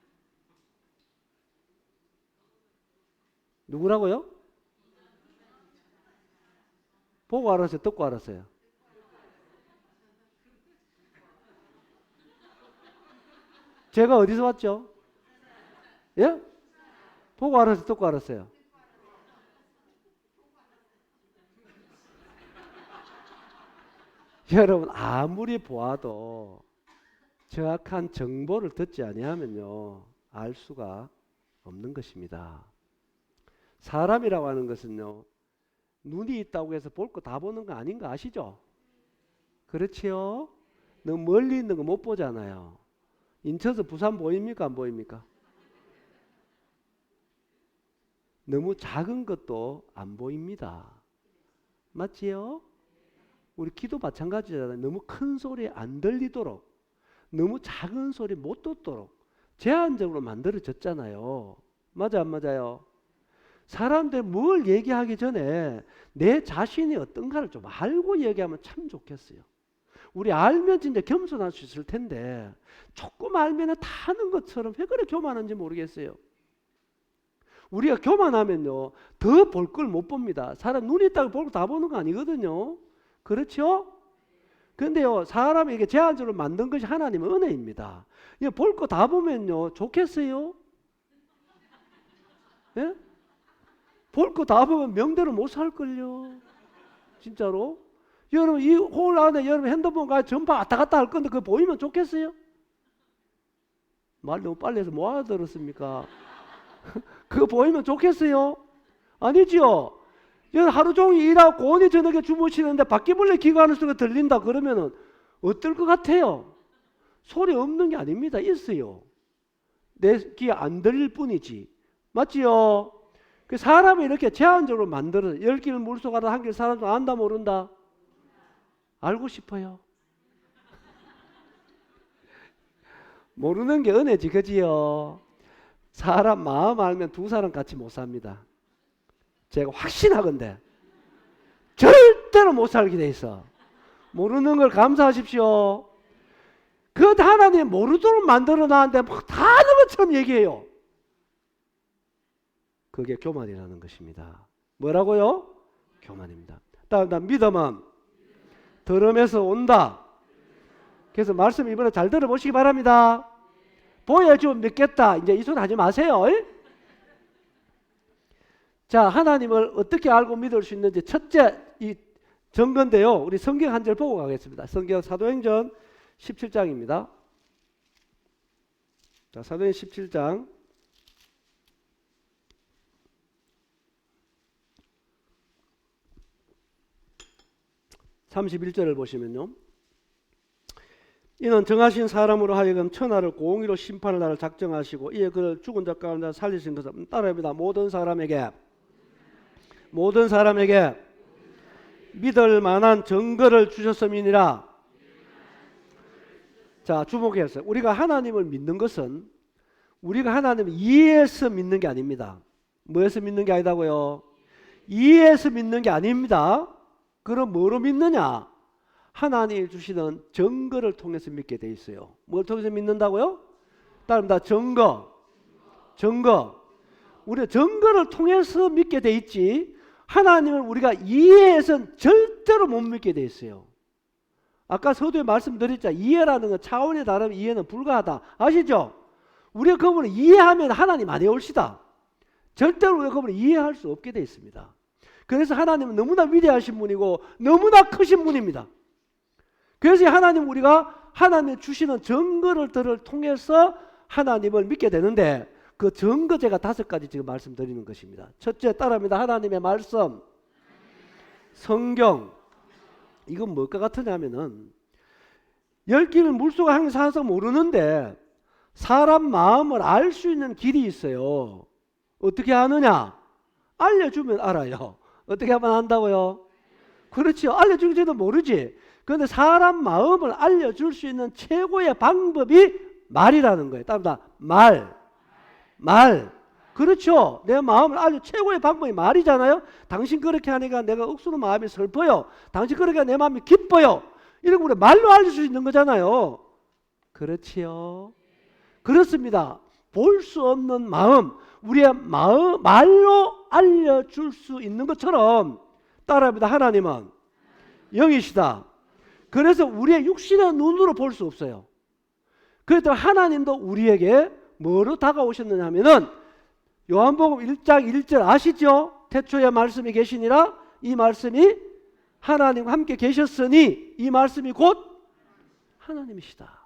누구라고요? 보고 알았어요? 듣고 알았어요? 제가 어디서 왔죠? 예? 보고 알았어요? 듣고 알았어요? 여러분 아무리 보아도 정확한 정보를 듣지 아니하면요 알 수가 없는 것입니다. 사람이라고 하는 것은요 눈이 있다고 해서 볼 거 다 보는 거 아닌 거 아시죠? 그렇지요? 너무 멀리 있는 거 못 보잖아요. 인천에서 부산 보입니까? 안 보입니까? 너무 작은 것도 안 보입니다. 맞지요? 우리 기도 마찬가지잖아요. 너무 큰 소리 안 들리도록, 너무 작은 소리 못 듣도록 제한적으로 만들어졌잖아요. 맞아 안 맞아요? 사람들 뭘 얘기하기 전에 내 자신이 어떤가를 좀 알고 얘기하면 참 좋겠어요. 우리 알면 진짜 겸손할 수 있을 텐데 조금 알면 다 아는 것처럼 왜 그렇게 교만한지 모르겠어요. 우리가 교만하면요 더 볼 걸 못 봅니다. 사람 눈이 있다고 볼 거 다 보는 거 아니거든요. 그렇죠? 그런데요 사람이 이게 제한적으로 만든 것이 하나님의 은혜입니다. 볼 거 다 보면요 좋겠어요? 예? 볼 거 다 보면 명대로 못 살걸요. 진짜로. 여러분 이 홀 안에 여러분 핸드폰 가 전파 왔다 갔다 할 건데 그거 보이면 좋겠어요? 말 너무 빨리 해서 뭐 알아들었습니까? 그거 보이면 좋겠어요? 아니죠. 여러분 하루 종일 일하고 고온이 저녁에 주무시는데 바퀴벌레 기관하는 소리가 들린다 그러면은 어떨 것 같아요? 소리 없는 게 아닙니다. 있어요. 내 귀에 안 들릴 뿐이지. 맞지요? 그 사람이 이렇게 제한적으로 만들어서 10길 물속 하다 한 길 사람 좀 안다 모른다? 알고 싶어요. 모르는 게 은혜지, 그지요? 사람 마음 알면 두 사람 같이 못 삽니다. 제가 확신하건대 절대로 못 살게 돼 있어. 모르는 걸 감사하십시오. 그 하나님 모르도록 만들어 놨는데 다 아는 것처럼 얘기해요. 그게 교만이라는 것입니다. 뭐라고요? 교만입니다. 다음 믿음은 들음에서 온다. 그래서 말씀 이번에 잘 들어보시기 바랍니다. 보여주면 믿겠다. 이제 이 소리 하지 마세요. 자, 하나님을 어떻게 알고 믿을 수 있는지 첫째 이 증거인데요. 우리 성경 한 절 보고 가겠습니다. 성경 사도행전 17장입니다. 자, 사도행전 17장 31절을 보시면요. 이는 정하신 사람으로 하여금 천하를 공의로 심판할 날을 작정하시고 이에 그를 죽은 자 가운데 살리신 것을 따라합니다. 모든 사람에게 믿을 만한 증거를 주셨음이니라. 자, 주목해서 우리가 하나님을 믿는 것은 우리가 하나님을 이해해서 믿는 게 아닙니다. 뭐해서 믿는 게 아니다고요? 이해해서 믿는 게 아닙니다. 그럼 뭐로 믿느냐? 하나님이 주시는 증거를 통해서 믿게 돼 있어요. 뭘 통해서 믿는다고요? 따릅니다. 증거. 우리가 증거를 통해서 믿게 돼 있지 하나님을 우리가 이해해서는 절대로 못 믿게 돼 있어요. 아까 서두에 말씀드렸죠. 이해라는 건 차원이 다르면 이해는 불가하다. 아시죠? 우리가 그분을 이해하면 하나님 안에 올시다. 절대로 우리가 그분을 이해할 수 없게 돼 있습니다. 그래서 하나님은 너무나 위대하신 분이고 너무나 크신 분입니다. 그래서 하나님 우리가 하나님이 주시는 증거를 통해서 하나님을 믿게 되는데 그 증거 제가 5가지 지금 말씀드리는 것입니다. 첫째 따라합니다. 하나님의 말씀, 성경. 이건 뭘까 같으냐면은 10길을 물속에 항상 살아서 모르는데 사람 마음을 알 수 있는 길이 있어요. 어떻게 아느냐? 알려주면 알아요. 어떻게 하면 안다고요? 그렇죠. 알려주지도 모르지. 그런데 사람 마음을 알려줄 수 있는 최고의 방법이 말이라는 거예요. 따라서 말. 그렇죠. 내 마음을 알려 최고의 방법이 말이잖아요. 당신 그렇게 하니까 내가 억수로 마음이 슬퍼요. 당신 그렇게 하니까 내 마음이 기뻐요. 이런 거 우리 말로 알릴 수 있는 거잖아요. 그렇지요. 그렇습니다. 볼 수 없는 마음, 우리의 마음 말로 알려줄 수 있는 것처럼 따라합니다. 하나님은 영이시다. 그래서 우리의 육신의 눈으로 볼 수 없어요. 그래도 하나님도 우리에게 뭐로 다가오셨느냐 하면은 요한복음 1장 1절 아시죠? 태초에 말씀이 계시니라. 이 말씀이 하나님과 함께 계셨으니 이 말씀이 곧 하나님이시다.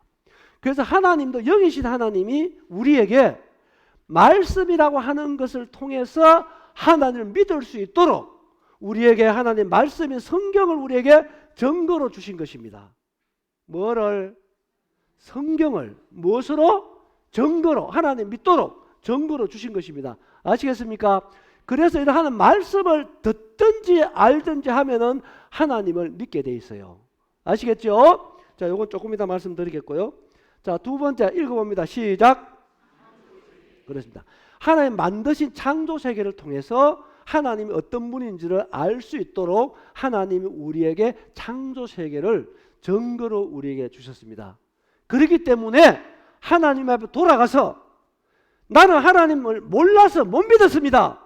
그래서 하나님도 영이신 하나님이 우리에게 말씀이라고 하는 것을 통해서 하나님을 믿을 수 있도록 우리에게 하나님 말씀인 성경을 우리에게 증거로 주신 것입니다. 뭐를? 성경을 무엇으로? 증거로 하나님 믿도록 증거로 주신 것입니다. 아시겠습니까? 그래서 이러한 말씀을 듣든지 알든지 하면은 하나님을 믿게 돼 있어요. 아시겠죠? 자, 요건 조금 이따 말씀드리겠고요. 자, 두 번째 읽어봅니다. 시작. 그렇습니다. 하나님 만드신 창조 세계를 통해서 하나님이 어떤 분인지를 알 수 있도록 하나님이 우리에게 창조 세계를 증거로 우리에게 주셨습니다. 그렇기 때문에 하나님 앞에 돌아가서 나는 하나님을 몰라서 못 믿었습니다.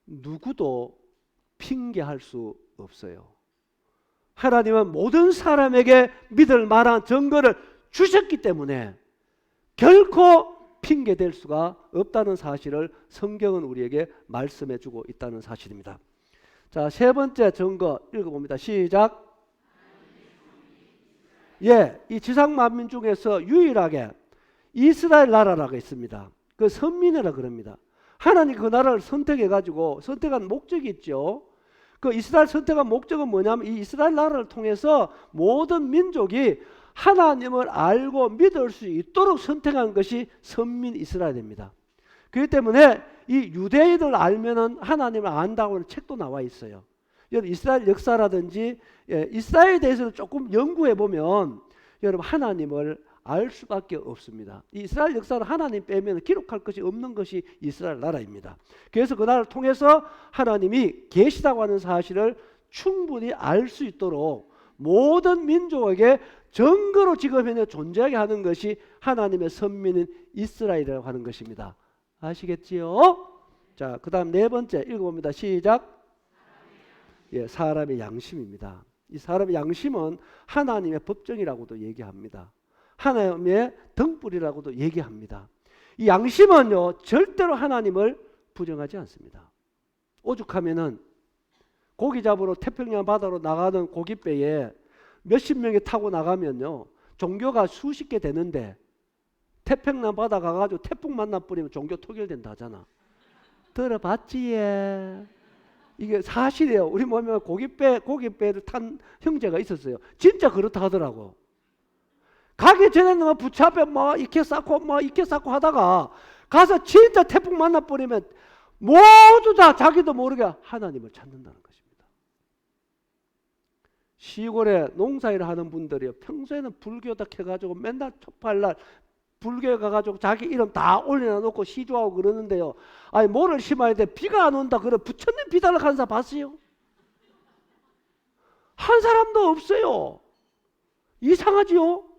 누구도 핑계할 수 없어요. 하나님은 모든 사람에게 믿을 만한 증거를 주셨기 때문에 결코 핑계 댈 수가 없다는 사실을 성경은 우리에게 말씀해 주고 있다는 사실입니다. 자, 세 번째 증거 읽어봅니다. 시작. 예, 이 지상 만민 중에서 유일하게 이스라엘 나라라고 있습니다. 그 선민이라 그럽니다. 하나님 그 나라를 선택해 가지고 선택한 목적이 있죠. 그 이스라엘 선택한 목적은 뭐냐면 이 이스라엘 나라를 통해서 모든 민족이 하나님을 알고 믿을 수 있도록 선택한 것이 선민 이스라엘입니다. 그렇기 때문에 이 유대인을 알면은 하나님을 안다고 하는 책도 나와 있어요. 여러분 이스라엘 역사라든지 이스라엘에 대해서 조금 연구해 보면 여러분 하나님을 알 수밖에 없습니다. 이 이스라엘 역사를 하나님 빼면 기록할 것이 없는 것이 이스라엘 나라입니다. 그래서 그 나라를 통해서 하나님이 계시다고 하는 사실을 충분히 알 수 있도록 모든 민족에게 증거로 지금 현재 존재하게 하는 것이 하나님의 선민인 이스라엘이라고 하는 것입니다. 아시겠지요? 자, 그 다음 네 번째 읽어봅니다. 시작. 예, 사람의 양심입니다. 이 사람의 양심은 하나님의 법정이라고도 얘기합니다. 하나님의 등불이라고도 얘기합니다. 이 양심은요 절대로 하나님을 부정하지 않습니다. 오죽하면은 고기 잡으러 태평양 바다로 나가는 고깃배에 몇십 명이 타고 나가면요 종교가 수십 개 되는데 태평양 바다 가가지고 태풍 만나 뿌리면 종교 토결된다 하잖아. 들어봤지? 예. 이게 사실이에요. 우리 보면 고깃배를 탄 형제가 있었어요. 진짜 그렇다 하더라고. 가기 전에는 뭐 부차배 뭐 이렇게 쌓고 하다가 가서 진짜 태풍 만나 버리면 모두 다 자기도 모르게 하나님을 찾는다는 것입니다. 시골에 농사일을 하는 분들이요 평소에는 불교다 해가지고 맨날 초팔날 불교에 가가지고 자기 이름 다 올려놓고 시주하고 그러는데요. 아니 뭐를 심어야 돼? 비가 안 온다. 그래 부처님 비달락하는 사람 봤어요? 한 사람도 없어요. 이상하지요?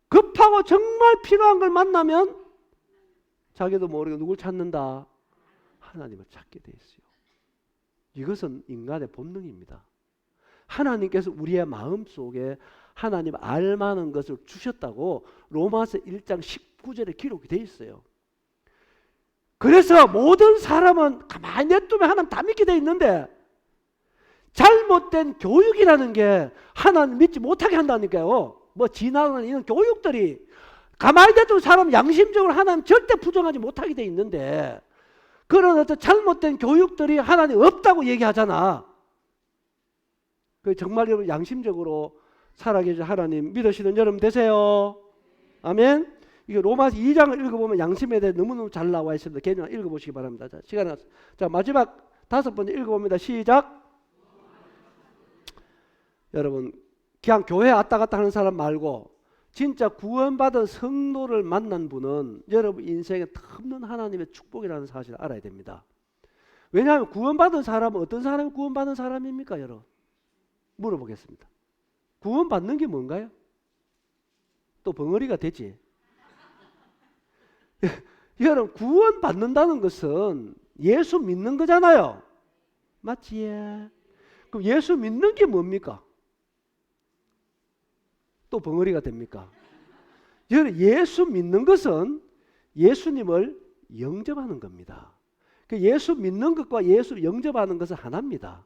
급하고 정말 필요한 걸 만나면 자기도 모르게 누굴 찾는다? 하나님을 찾게 돼 있어요. 이것은 인간의 본능입니다. 하나님께서 우리의 마음속에 하나님 알만한 것을 주셨다고 로마서 1장 19절에 기록이 돼 있어요. 그래서 모든 사람은 가만히 냅두면 하나님 다 믿게 돼 있는데 잘못된 교육이라는 게 하나님 믿지 못하게 한다니까요. 뭐 지나가는 이런 교육들이 가만히 냅두면 사람 양심적으로 하나님 절대 부정하지 못하게 돼 있는데 그런 어떤 잘못된 교육들이 하나님 없다고 얘기하잖아. 그 정말 여러분 양심적으로 살아계신 하나님 믿으시는 여러분 되세요. 아멘. 이게 로마서 2장을 읽어보면 양심에 대해 너무너무 잘 나와 있습니다. 개념 읽어보시기 바랍니다. 자, 시간 났습니다. 자, 마지막 다섯 번째 읽어봅니다. 시작. 여러분 그냥 교회 왔다 갔다 하는 사람 말고 진짜 구원받은 성도를 만난 분은 여러분 인생에 없는 하나님의 축복이라는 사실을 알아야 됩니다. 왜냐하면 구원받은 사람은 어떤 사람이 구원받은 사람입니까? 여러분 물어보겠습니다. 구원받는 게 뭔가요? 또 벙어리가 되지. 여러분 구원받는다는 것은 예수 믿는 거잖아요. 맞지? 그럼 예수 믿는 게 뭡니까? 또 벙어리가 됩니까? 여러분 예수 믿는 것은 예수님을 영접하는 겁니다. 그 예수 믿는 것과 예수 영접하는 것은 하나입니다.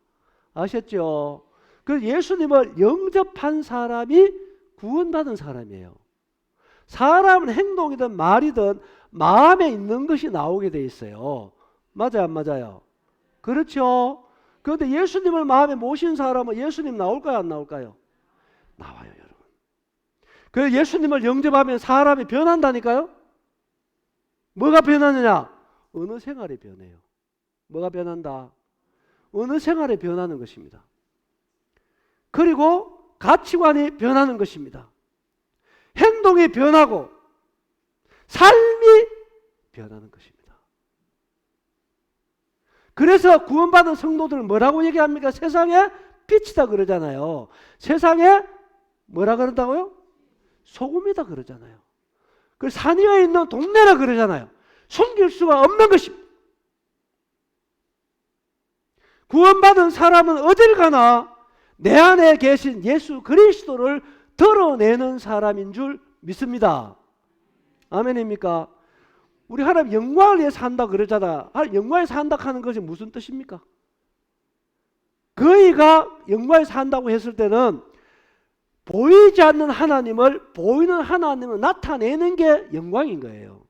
아셨죠? 그 예수님을 영접한 사람이 구원받은 사람이에요. 사람은 행동이든 말이든 마음에 있는 것이 나오게 돼 있어요. 맞아요, 안 맞아요? 그렇죠? 그런데 예수님을 마음에 모신 사람은 예수님 나올까요, 안 나올까요? 나와요, 여러분. 그 예수님을 영접하면 사람이 변한다니까요? 뭐가 변하느냐? 어느 생활이 변해요. 뭐가 변한다? 어느 생활에 변하는 것입니다. 그리고 가치관이 변하는 것입니다. 행동이 변하고 삶이 변하는 것입니다. 그래서 구원받은 성도들은 뭐라고 얘기합니까? 세상에 빛이다 그러잖아요. 세상에 뭐라 그런다고요? 소금이다 그러잖아요. 그 산 위에 있는 동네라 그러잖아요. 숨길 수가 없는 것입니다. 구원받은 사람은 어딜 가나 내 안에 계신 예수 그리스도를 드러내는 사람인 줄 믿습니다. 아멘입니까? 우리 하나님 영광을 위해 산다 그러잖아. 영광에 산다 하는 것이 무슨 뜻입니까? 그이가 영광에 산다고 했을 때는 보이지 않는 하나님을 보이는 하나님을 나타내는 게 영광인 거예요.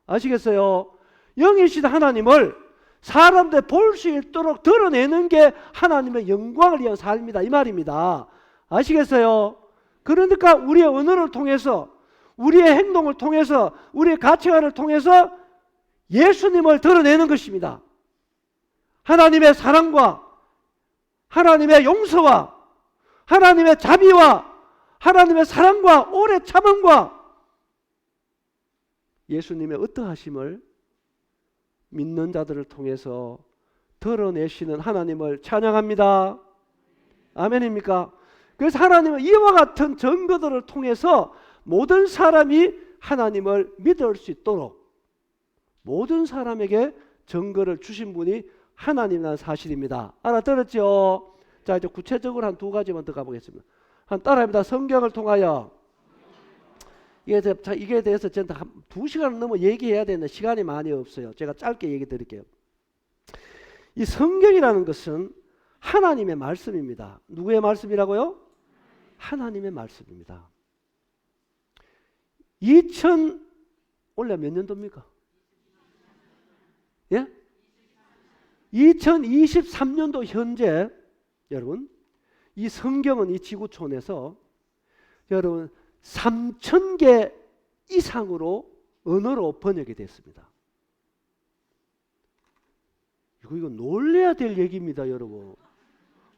아시겠어요? 영이신 하나님을 사람들 볼 수 있도록 드러내는 게 하나님의 영광을 위한 삶이다 이 말입니다. 아시겠어요? 그러니까 우리의 언어를 통해서, 우리의 행동을 통해서, 우리의 가치관을 통해서 예수님을 드러내는 것입니다. 하나님의 사랑과 하나님의 용서와 하나님의 자비와 하나님의 사랑과 오래 참음과 예수님의 어떠하심을 믿는 자들을 통해서 드러내시는 하나님을 찬양합니다. 아멘입니까? 그래서 하나님은 이와 같은 증거들을 통해서 모든 사람이 하나님을 믿을 수 있도록 모든 사람에게 증거를 주신 분이 하나님이라는 사실입니다. 알아들었죠? 자, 이제 구체적으로 한 두 가지만 더 가보겠습니다. 한 따라합니다. 성경을 통하여. 이게 대해서 저는 2시간을 넘어 얘기해야 되는데 시간이 많이 없어요. 제가 짧게 얘기 드릴게요. 이 성경이라는 것은 하나님의 말씀입니다. 누구의 말씀이라고요? 하나님의 말씀입니다. 원래 몇 년도입니까? 예? 2023년도 현재 여러분 이 성경은 이 지구촌에서 여러분 3,000개 이상으로 언어로 번역이 됐습니다. 이거 놀래야 될 얘기입니다, 여러분.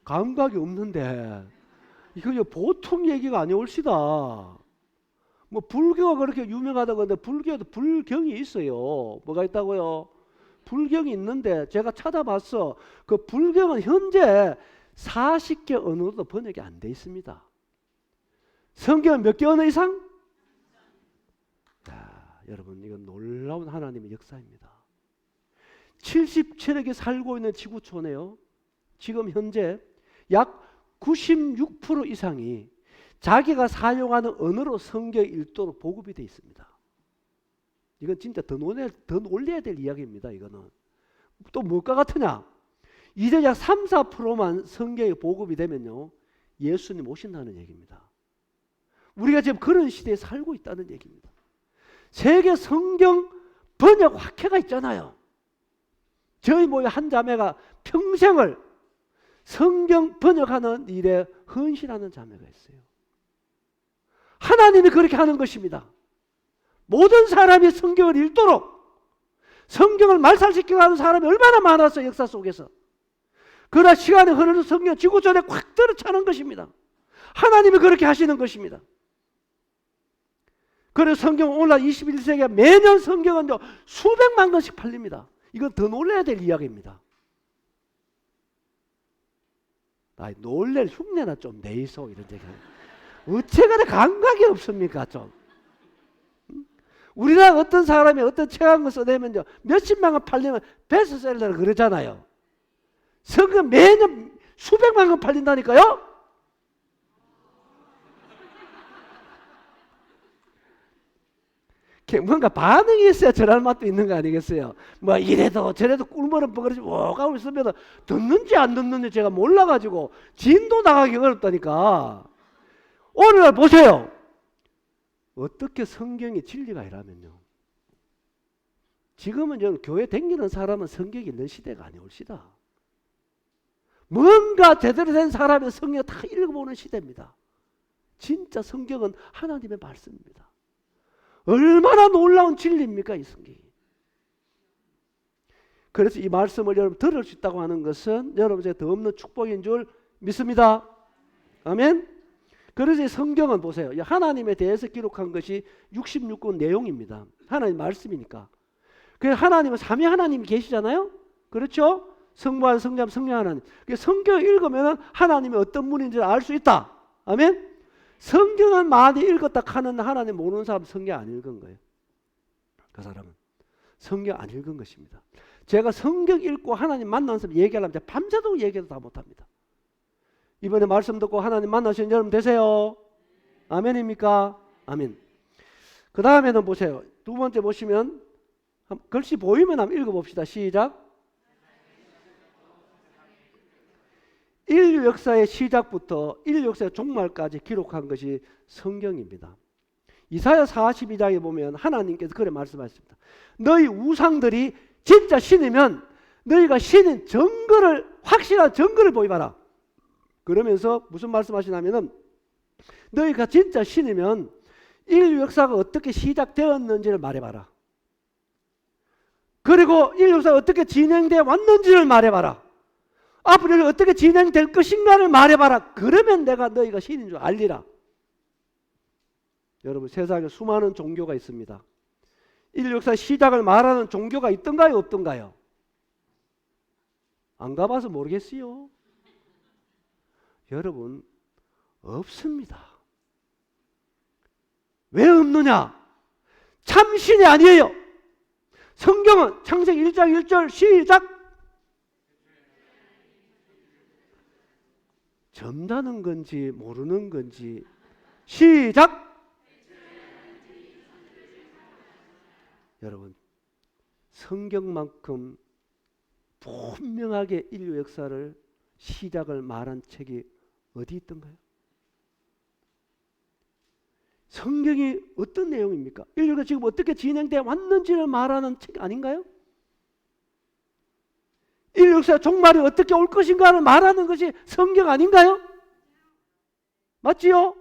감각이 없는데 이거 보통 얘기가 아니올시다. 뭐 불교가 그렇게 유명하다고 하는데 불교도 불경이 있어요. 뭐가 있다고요? 불경이 있는데 제가 찾아봤어. 그 불경은 현재 40개 언어로 번역이 안 돼 있습니다. 성경은 몇 개 언어 이상? 자, 여러분 이건 놀라운 하나님의 역사입니다. 77억이 살고 있는 지구촌에요. 지금 현재 약 96% 이상이 자기가 사용하는 언어로 성경 읽도록 보급이 되어 있습니다. 이건 진짜 더 놀려야 될 이야기입니다. 이거는 또 뭘까 같으냐? 이제 약 3, 4%만 성경이 보급이 되면요 예수님 오신다는 얘기입니다. 우리가 지금 그런 시대에 살고 있다는 얘기입니다. 세계 성경 번역 학회가 있잖아요. 저희 모의 한 자매가 평생을 성경 번역하는 일에 헌신하는 자매가 있어요. 하나님이 그렇게 하는 것입니다. 모든 사람이 성경을 읽도록 성경을 말살시키고 하는 사람이 얼마나 많았어요, 역사 속에서. 그러나 시간이 흐르는 성경 지구촌에 꽉 들어차는 것입니다. 하나님이 그렇게 하시는 것입니다. 그래서 성경 오늘날 21세기에 매년 성경은 수백만 권씩 팔립니다. 이건 더 놀라야 될 이야기입니다. 놀랄 흉내나 좀 내이소 이런 얘기. 어째그래 감각이 없습니까 좀. 우리나라 어떤 사람이 어떤 책 한 거 써내면요 몇십만 권 팔리면 베스트셀러를 그러잖아요. 성경 매년 수백만 권 팔린다니까요. 뭔가 반응이 있어야 저럴 맛도 있는 거 아니겠어요? 뭐 이래도 저래도 꿀물은 버거지 뭐가 있으면 듣는지 안 듣는지 제가 몰라가지고 진도 나가기 어렵다니까. 오늘날 보세요. 어떻게 성경이 진리가 이라면요. 지금은 교회 다니는 사람은 성경이 있는 시대가 아니올시다. 뭔가 제대로 된 사람의 성경 다 읽어보는 시대입니다. 진짜 성경은 하나님의 말씀입니다. 얼마나 놀라운 진리입니까 이 성경이. 그래서 이 말씀을 여러분 들을 수 있다고 하는 것은 여러분에게 더 없는 축복인 줄 믿습니다. 아멘. 그래서 이 성경은 보세요. 하나님에 대해서 기록한 것이 66권 내용입니다. 하나님 말씀이니까. 그래서 하나님은 삼위 하나님이 계시잖아요. 그렇죠? 성부하는 성자하는 성령 하나님. 성경을 읽으면 하나님이 어떤 분인지를 알 수 있다. 아멘. 성경을 많이 읽었다 하는 하나님 모르는 사람 성경 안 읽은 거예요. 그 사람은 성경 안 읽은 것입니다. 제가 성경 읽고 하나님 만나는 사람 얘기하려면 제가 밤새도록 얘기해도 다 못합니다. 이번에 말씀 듣고 하나님 만나시는 여러분 되세요. 아멘입니까? 아멘. 그 다음에는 보세요. 두 번째 보시면 글씨 보이면 한번 읽어봅시다. 시작. 인류 역사의 시작부터 인류 역사의 종말까지 기록한 것이 성경입니다. 이사야 42장에 보면 하나님께서 그렇게 말씀하셨습니다. 너희 우상들이 진짜 신이면 너희가 신인 증거를, 확실한 증거를 보여봐라. 그러면서 무슨 말씀하시냐면은 너희가 진짜 신이면 인류 역사가 어떻게 시작되었는지를 말해봐라. 그리고 인류 역사가 어떻게 진행되어 왔는지를 말해봐라. 앞으로 어떻게 진행될 것인가를 말해봐라. 그러면 내가 너희가 신인 줄 알리라. 여러분, 세상에 수많은 종교가 있습니다. 인류 역사 시작을 말하는 종교가 있던가요, 없던가요? 안 가봐서 모르겠어요. 여러분, 없습니다. 왜 없느냐? 참신이 아니에요. 성경은 창세기 1장 1절 시작. 점다는 건지 모르는 건지 시작. 여러분, 성경만큼 분명하게 인류 역사를 시작을 말한 책이 어디 있던가요? 성경이 어떤 내용입니까? 인류가 지금 어떻게 진행되어 왔는지를 말하는 책 아닌가요? 인류 역사 종말이 어떻게 올 것인가를 말하는 것이 성경 아닌가요? 맞지요?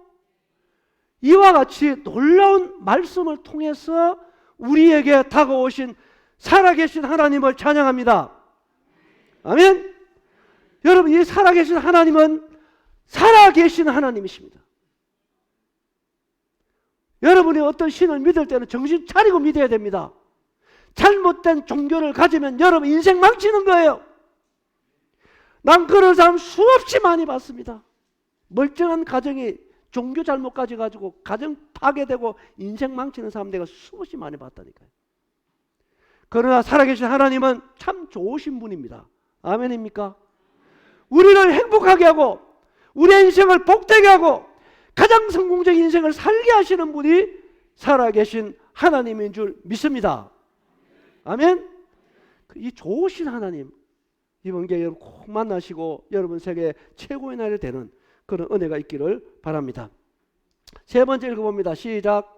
이와 같이 놀라운 말씀을 통해서 우리에게 다가오신 살아계신 하나님을 찬양합니다. 아멘. 여러분, 이 살아계신 하나님은 살아계신 하나님이십니다. 여러분이 어떤 신을 믿을 때는 정신 차리고 믿어야 됩니다. 잘못된 종교를 가지면 여러분 인생 망치는 거예요. 난 그런 사람 수없이 많이 봤습니다. 멀쩡한 가정이 종교 잘못 가지고 가정 파괴되고 인생 망치는 사람 내가 수없이 많이 봤다니까요. 그러나 살아계신 하나님은 참 좋으신 분입니다. 아멘입니까? 우리를 행복하게 하고 우리의 인생을 복되게 하고 가장 성공적인 인생을 살게 하시는 분이 살아계신 하나님인 줄 믿습니다. 아멘. 이 좋으신 하나님 이번 기회에 여러분 꼭 만나시고 여러분 세계 최고의 날이 되는 그런 은혜가 있기를 바랍니다. 세 번째 읽어봅니다. 시작.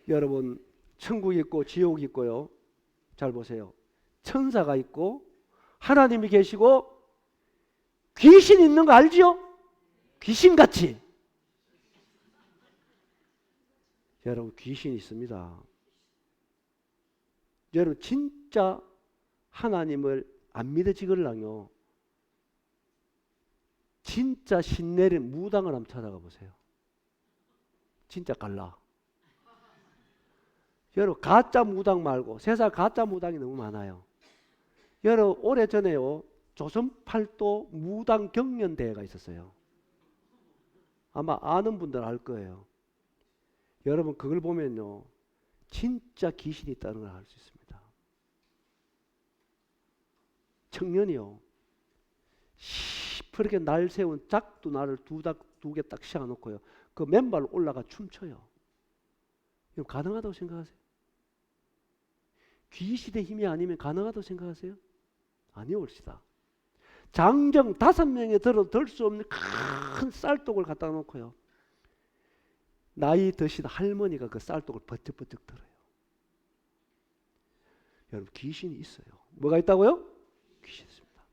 여러분, 천국이 있고 지옥이 있고요. 잘 보세요. 천사가 있고 하나님이 계시고 귀신 있는 거 알지요? 귀신같이. 여러분, 귀신이 있습니다. 여러분, 진짜 하나님을 안 믿어지걸랑요, 진짜 신내린 무당을 한번 찾아가 보세요. 진짜 갈라. 여러분, 가짜 무당 말고 세상 가짜 무당이 너무 많아요. 여러분, 오래전에요 조선팔도 무당 경연대회가 있었어요. 아마 아는 분들 알 거예요. 여러분, 그걸 보면요 진짜 귀신이 있다는 걸 알 수 있습니다. 청년이요 시퍼렇게 날 세운 작두나를 두 개 딱 씌워놓고요 그 맨발로 올라가 춤춰요. 이거 가능하다고 생각하세요? 귀신의 힘이 아니면 가능하다고 생각하세요? 아니올시다. 장정 5명이 들어도 들 수 없는 큰 쌀독을 갖다 놓고요 나이 드신 할머니가 그 쌀독을 버쩍버쩍 들어요. 여러분, 귀신이 있어요. 뭐가 있다고요? 귀신이 있습니다.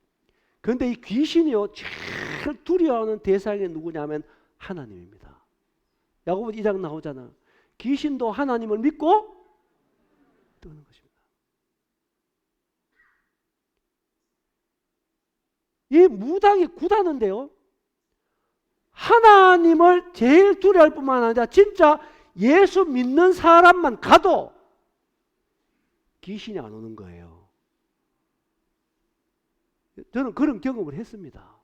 그런데 이 귀신이요 제일 두려워하는 대상이 누구냐면 하나님입니다. 야고보 2장 나오잖아. 귀신도 하나님을 믿고 떠는 것입니다. 이 무당이 굿하는데요 하나님을 제일 두려워할 뿐만 아니라 진짜 예수 믿는 사람만 가도 귀신이 안 오는 거예요. 저는 그런 경험을 했습니다.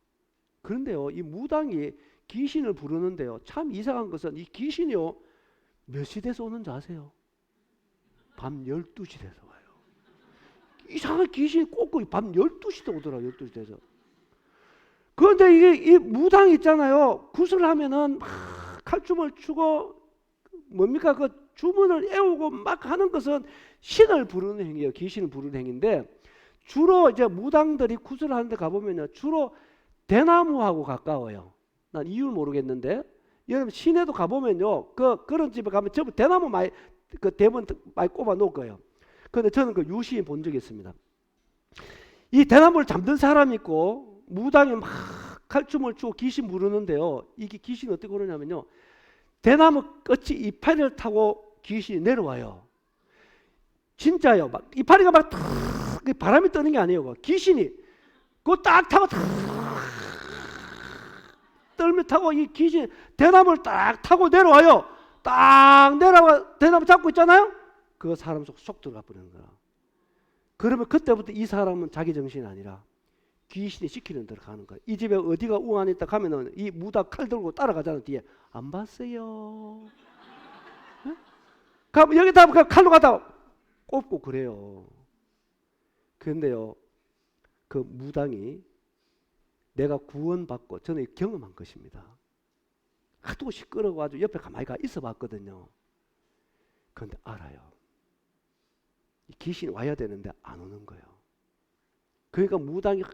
그런데요 이 무당이 귀신을 부르는데요 참 이상한 것은 이 귀신이요 몇 시대에서 오는지 아세요? 밤 12시 돼서 와요. 이상한 귀신이 꼭 밤 12시대 오더라고요. 12시대에서. 그런데 이게 이 무당 있잖아요. 굿을 하면은 막 칼춤을 추고 뭡니까? 그 주문을 애우고 막 하는 것은 신을 부르는 행위예요. 귀신을 부르는 행위인데 주로 이제 무당들이 구슬을 하는데 가보면요, 주로 대나무하고 가까워요. 난 이유를 모르겠는데 여러분 시내도 가보면요, 그런 집에 가면 전부 대나무 많이 그 대문 많이 꼽아 놓을 거예요. 그런데 저는 그 유시인 본 적이 있습니다. 이 대나무를 잡는 사람이 있고 무당이 막 칼춤을 추고 귀신 부르는데요. 이게 귀신이 어떻게 그러냐면요, 대나무 끝이 이파리를 타고 귀신이 내려와요. 진짜요. 막 이파리가 막 바람이 뜨는 게 아니에요. 귀신이 그거 딱 타고 떨며 타고 이 귀신 대나무를 딱 타고 내려와요. 딱 내려와 대나무 잡고 있잖아요. 그 사람 속 들어가 버리는 거야. 그러면 그때부터 이 사람은 자기 정신이 아니라 귀신이 시키는 대로 가는 거야. 이 집에 어디가 우한 있다 가면은 이 무당 칼 들고 따라가잖아. 뒤에 안 봤어요. 네? 가면 여기다 칼로 가다 꼽고 그래요. 그런데요, 그 무당이 내가 구원받고 저는 경험한 것입니다. 하도 시끄러워가지고 옆에 가만히 가 있어 봤거든요. 그런데 알아요. 귀신이 와야 되는데 안 오는 거예요. 그러니까 무당이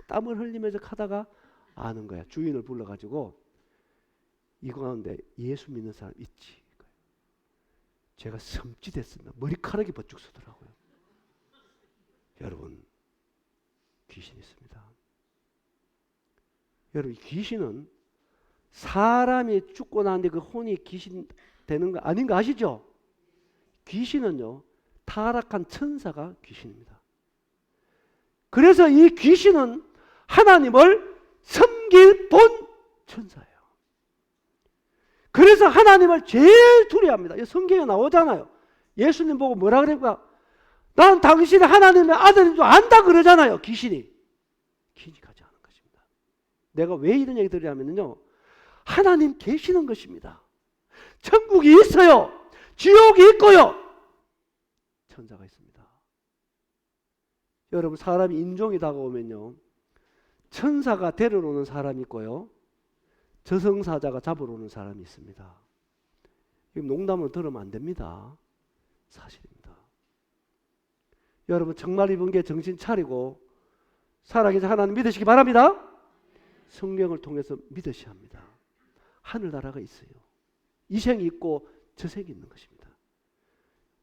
땀을 흘리면서 가다가 아는 거야. 주인을 불러가지고 이거 가운데 예수 믿는 사람 있지? 제가 섬찟했습니다. 머리카락이 버쭉 서더라고요. 여러분, 귀신 있습니다. 여러분, 귀신은 사람이 죽고 난 뒤 그 혼이 귀신 되는 거 아닌 거 아시죠? 귀신은요, 타락한 천사가 귀신입니다. 그래서 이 귀신은 하나님을 섬길 본 천사예요. 그래서 하나님을 제일 두려워합니다. 성경에 나오잖아요. 예수님 보고 뭐라 그럴까? 난 당신이 하나님의 아들인 줄 안다 그러잖아요. 귀신이 가지 않은 것입니다. 내가 왜 이런 얘기 드리냐면요, 하나님 계시는 것입니다. 천국이 있어요. 지옥이 있고요. 천사가 있습니다. 여러분, 사람이 인종이 다가오면요, 천사가 데리러 오는 사람이 있고요, 저승사자가 잡으러 오는 사람이 있습니다. 이거 농담으로 들으면 안 됩니다. 사실입니다. 여러분, 정말 이번 게 정신 차리고 살아계신 하나님 믿으시기 바랍니다. 성경을 통해서 믿으셔야 합니다. 하늘나라가 있어요. 이 생이 있고 저 생이 있는 것입니다.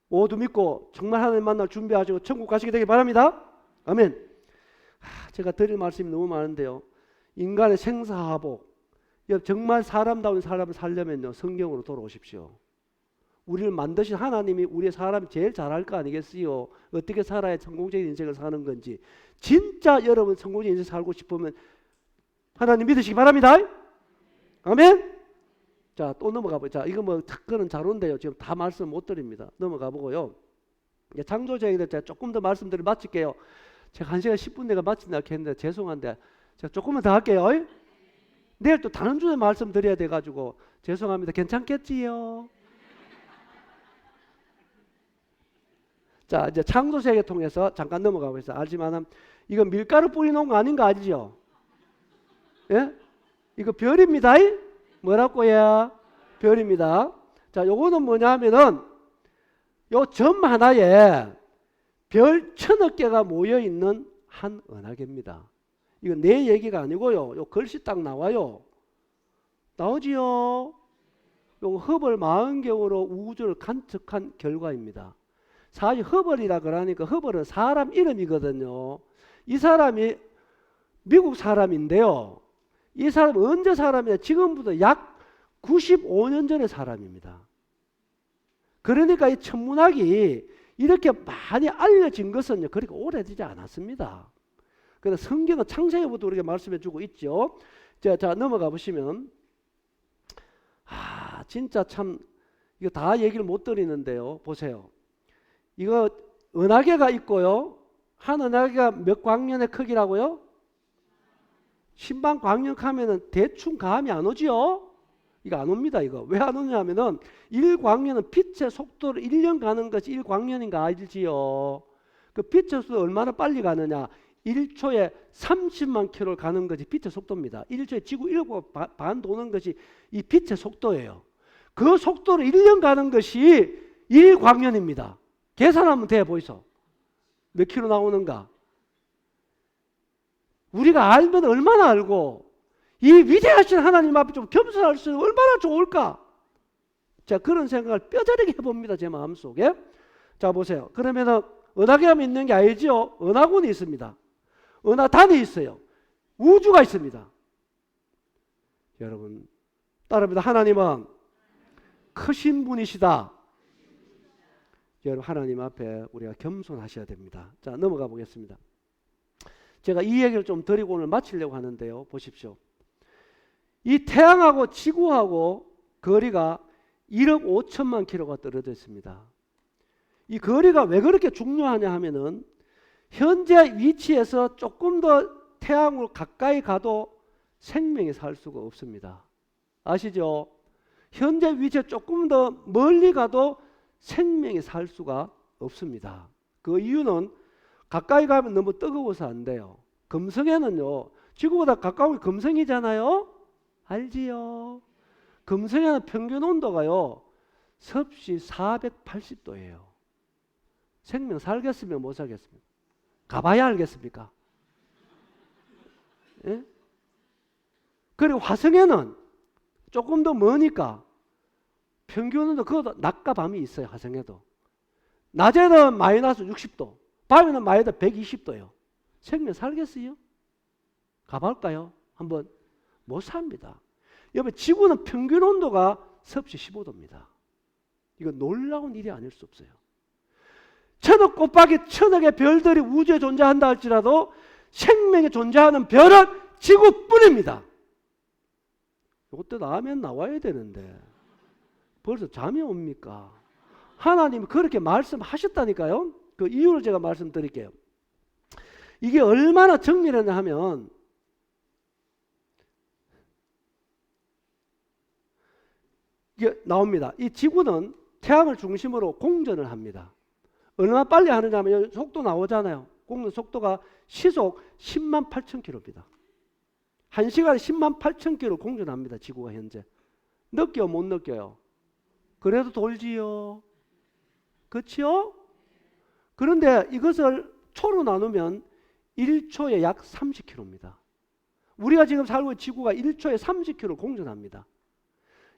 모두 믿고 정말 하나님 만날 준비하시고 천국 가시게 되길 바랍니다. 아멘. 제가 드릴 말씀이 너무 많은데요, 인간의 생사하복, 정말 사람다운 삶을 살려면요, 성경으로 돌아오십시오. 우리를 만드신 하나님이 우리의 사람이 제일 잘할 거 아니겠어요? 어떻게 살아야 성공적인 인생을 사는 건지. 진짜 여러분 성공적인 인생 살고 싶으면 하나님 믿으시기 바랍니다. 아멘. 자, 또 넘어가 보죠. 자, 이거 뭐 특권은 잘 온대요. 지금 다 말씀 못 드립니다. 넘어가 보고요. 창조자에게 제가 조금 더 말씀드리고 마칠게요. 제가 1시간 10분 내가 마친다 했는데 죄송한데 제가 조금만 더 할게요. 내일 또 다른 주제 말씀 드려야 돼가지고 죄송합니다. 괜찮겠지요? 자, 이제 창조세계 통해서 잠깐 넘어가고 있어요. 알지만 이거 밀가루 뿌리놓은 거 아닌 거 아니죠? 예? 이거 별입니다. 뭐라고요? 별입니다. 자, 요거는 뭐냐 하면은 요 점 하나에 별 1000억 개가 모여 있는 한 은하계입니다. 이거 내 얘기가 아니고요, 요 글씨 딱 나와요. 나오지요? 요거 허블 망원경으로 우주를 관측한 결과입니다. 사실 허블이라 그러니까 허블은 사람 이름이거든요. 이 사람이 미국 사람인데요, 이 사람은 언제 사람이냐? 지금부터 약 95년 전의 사람입니다. 그러니까 이 천문학이 이렇게 많이 알려진 것은 그렇게 오래되지 않았습니다. 그래서 성경은 창세기부터 우리가 말씀해 주고 있죠. 자, 넘어가 보시면, 진짜 참 이거 다 얘기를 못 드리는데요. 보세요. 이거 은하계가 있고요. 한 은하계가 몇 광년의 크기라고요? 10만 광년 하면은 대충 감이 안 오지요? 이거 안 옵니다. 이거 왜 안 오냐면은 1광년은 빛의 속도로 1년 가는 것이 1광년인가 알지요? 그 빛의 속도 얼마나 빨리 가느냐? 1초에 30만 킬로를 가는 것이 빛의 속도입니다. 1초에 지구 1번 반 도는 것이 이 빛의 속도예요. 그 속도로 1년 가는 것이 1광년입니다. 계산하면 돼 보이소. 몇 킬로 나오는가? 우리가 알면 얼마나 알고 이 위대하신 하나님 앞에 좀 겸손할 수 있는 얼마나 좋을까? 자, 그런 생각을 뼈저리게 해봅니다. 제 마음속에. 자, 보세요. 그러면은 은하계가 있는 게 아니죠. 은하군이 있습니다. 은하단이 있어요. 우주가 있습니다. 여러분 따라합니다. 하나님은 크신 분이시다. 여러분 하나님 앞에 우리가 겸손하셔야 됩니다. 자, 넘어가 보겠습니다. 제가 이 얘기를 좀 드리고 오늘 마치려고 하는데요. 보십시오. 이 태양하고 지구하고 거리가 1억 5천만 킬로가 떨어져 있습니다. 이 거리가 왜 그렇게 중요하냐 하면은 현재 위치에서 조금 더 태양으로 가까이 가도 생명이 살 수가 없습니다. 아시죠? 현재 위치에 조금 더 멀리 가도 생명이 살 수가 없습니다. 그 이유는 가까이 가면 너무 뜨거워서 안 돼요. 금성에는요, 지구보다 가까운 게 금성이잖아요. 알지요? 금성에는 평균 온도가요 섭씨 480도예요. 생명 살겠으면 못 살겠습니까? 가봐야 알겠습니까? 예? 그리고 화성에는 조금 더 머니까 평균 온도 그것도 낮과 밤이 있어요. 화성에도 낮에는 마이너스 60도, 밤에는 마이너스 120도예요. 생명 살겠어요? 가볼까요? 한번 못 삽니다. 여러분 지구는 평균 온도가 섭씨 15도입니다. 이거 놀라운 일이 아닐 수 없어요. 천억 곱하기 천억의 별들이 우주에 존재한다 할지라도 생명이 존재하는 별은 지구뿐입니다. 이것도 나면 나와야 되는데 벌써 잠이 옵니까? 하나님이 그렇게 말씀하셨다니까요. 그 이유를 제가 말씀드릴게요. 이게 얼마나 정밀하냐 하면 이게 나옵니다. 이 지구는 태양을 중심으로 공전을 합니다. 얼마나 빨리 하느냐면 속도 나오잖아요. 공전 속도가 시속 10만 8천 킬로입니다. 1시간에 10만 8천 킬로 공전합니다. 지구가 현재. 느껴요? 못 느껴요? 그래도 돌지요. 그렇지요? 그런데 이것을 초로 나누면 1초에 약 30km입니다. 우리가 지금 살고 있는 지구가 1초에 30km 공전합니다.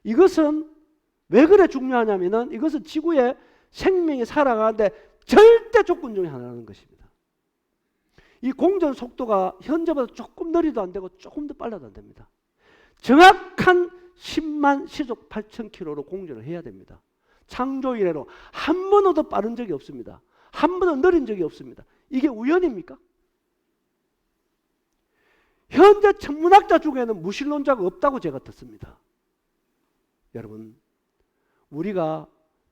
이것은 왜 그래 중요하냐면은 이것은 지구에 생명이 살아가는데 절대 조건 중에 하나라는 것입니다. 이 공전 속도가 현재보다 조금 느리도 안 되고 조금 더 빨라도 안 됩니다. 정확한 10만 시속 8천 킬로로 공전을 해야 됩니다. 창조 이래로 한 번도 더 빠른 적이 없습니다. 한 번도 느린 적이 없습니다. 이게 우연입니까? 현재 천문학자 중에는 무신론자가 없다고 제가 듣습니다. 여러분, 우리가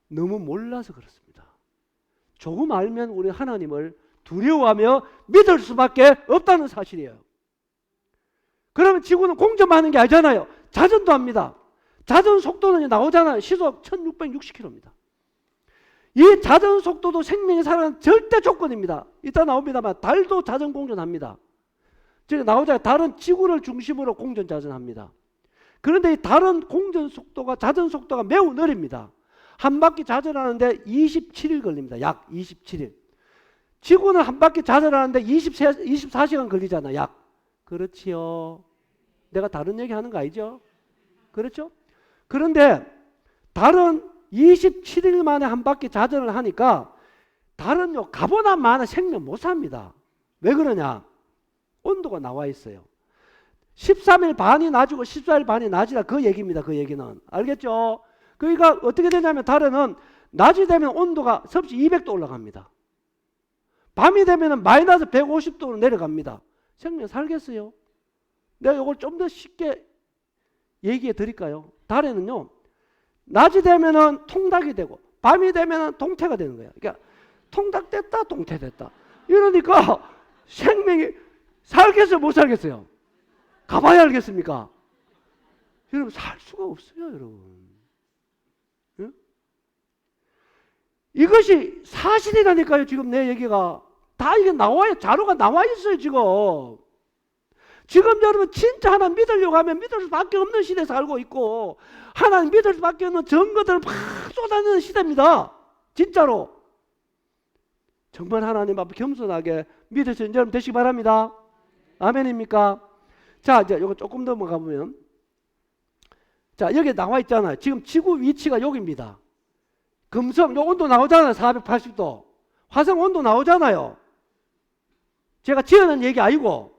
너무 몰라서 그렇습니다. 조금 알면 우리 하나님을 두려워하며 믿을 수밖에 없다는 사실이에요. 그러면 지구는 공전하는 게 아니잖아요. 자전도 합니다. 자전 속도는 나오잖아요. 시속 1660km입니다. 이 자전 속도도 생명이 살아가는 절대 조건입니다. 이따 나옵니다만 달도 자전 공전합니다. 지금 나오잖아요. 달은 지구를 중심으로 공전 자전합니다. 그런데 이 달은 공전 속도가 자전 속도가 매우 느립니다. 한 바퀴 자전하는데 27일 걸립니다. 약 27일. 지구는 한 바퀴 자전하는데 24시간 걸리잖아. 약. 그렇지요. 내가 다른 얘기 하는 거 아니죠? 그렇죠? 그런데 달은 27일 만에 한 바퀴 자전을 하니까 달은요 가보나 마나 생명 못 삽니다. 왜 그러냐? 온도가 나와 있어요. 13일 반이 낮이고 14일 반이 낮이다 그 얘기입니다. 그 얘기는. 알겠죠? 그러니까 어떻게 되냐면 달에는 낮이 되면 온도가 섭씨 200도 올라갑니다. 밤이 되면 마이너스 150도로 내려갑니다. 생명 살겠어요? 내가 이걸 좀 더 쉽게 얘기해 드릴까요? 달에는요 낮이 되면은 통닭이 되고 밤이 되면은 동태가 되는 거예요. 그러니까 통닭됐다 동태됐다 이러니까 생명이 살겠어요 못 살겠어요? 가봐야 알겠습니까? 여러분 살 수가 없어요 여러분. 예? 이것이 사실이라니까요. 지금 내 얘기가 다 이게 나와요. 자료가 나와 있어요 지금. 지금 여러분 진짜 하나님 믿으려고 하면 믿을 수밖에 없는 시대에 살고 있고 하나님 믿을 수밖에 없는 증거들을 막 쏟아내는 시대입니다. 진짜로. 정말 하나님 앞에 겸손하게 믿으시는 여러분 되시기 바랍니다. 아멘입니까? 자, 이제 이거 조금 더 가보면, 자, 여기 나와 있잖아요. 지금 지구 위치가 여기입니다. 금성, 요 온도 나오잖아요. 480도. 화성 온도 나오잖아요. 제가 지어낸 얘기 아니고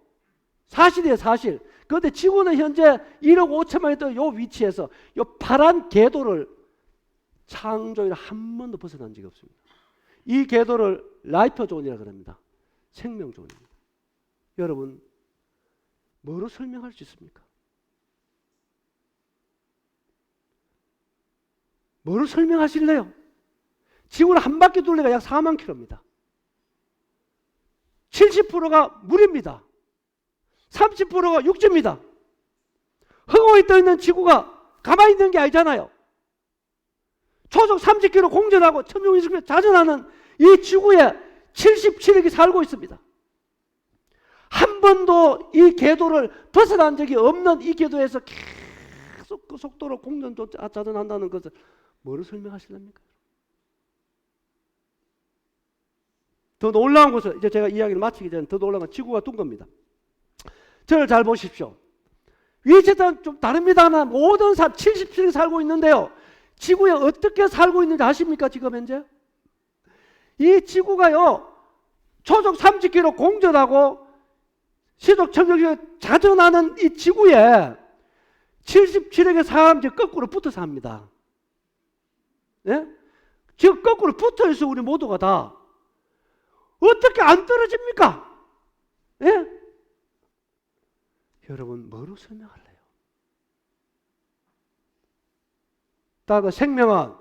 사실이에요, 사실. 그런데 지구는 현재 1억 5천만 년 요 위치에서 요 파란 궤도를 창조일 한 번도 벗어난 적이 없습니다. 이 궤도를 라이프 존이라고 합니다. 생명 존입니다. 여러분, 뭐로 설명할 수 있습니까? 뭐로 설명하실래요? 지구를 한 바퀴 둘레가 약 4만 킬로입니다. 70%가 물입니다. 30%가 육지입니다. 흙이 떠있는 지구가 가만히 있는 게 아니잖아요. 초속 30km 공전하고 천둥이승에 자전하는 이 지구에 77억이 살고 있습니다. 한 번도 이 궤도를 벗어난 적이 없는 이 궤도에서 계속 그 속도로 공전 자전한다는 것을 뭐로 설명하실랍니까? 더 놀라운 것은, 이제 제가 이야기를 마치기 전에 더 놀라운 건 지구가 둔 겁니다. 저를 잘 보십시오. 위치는 좀 다릅니다만 모든 사람 77이 살고 있는데요. 지구에 어떻게 살고 있는지 아십니까? 지금 현재 이 지구가요, 초속 30km 공전하고 시속 천정에 자전하는 이 지구에 77억의 사람들이 거꾸로 붙어서 합니다. 예? 지금 거꾸로 붙어 있어. 우리 모두가 다 어떻게 안 떨어집니까? 예? 여러분, 뭐로 설명할래요? 따라서 생명은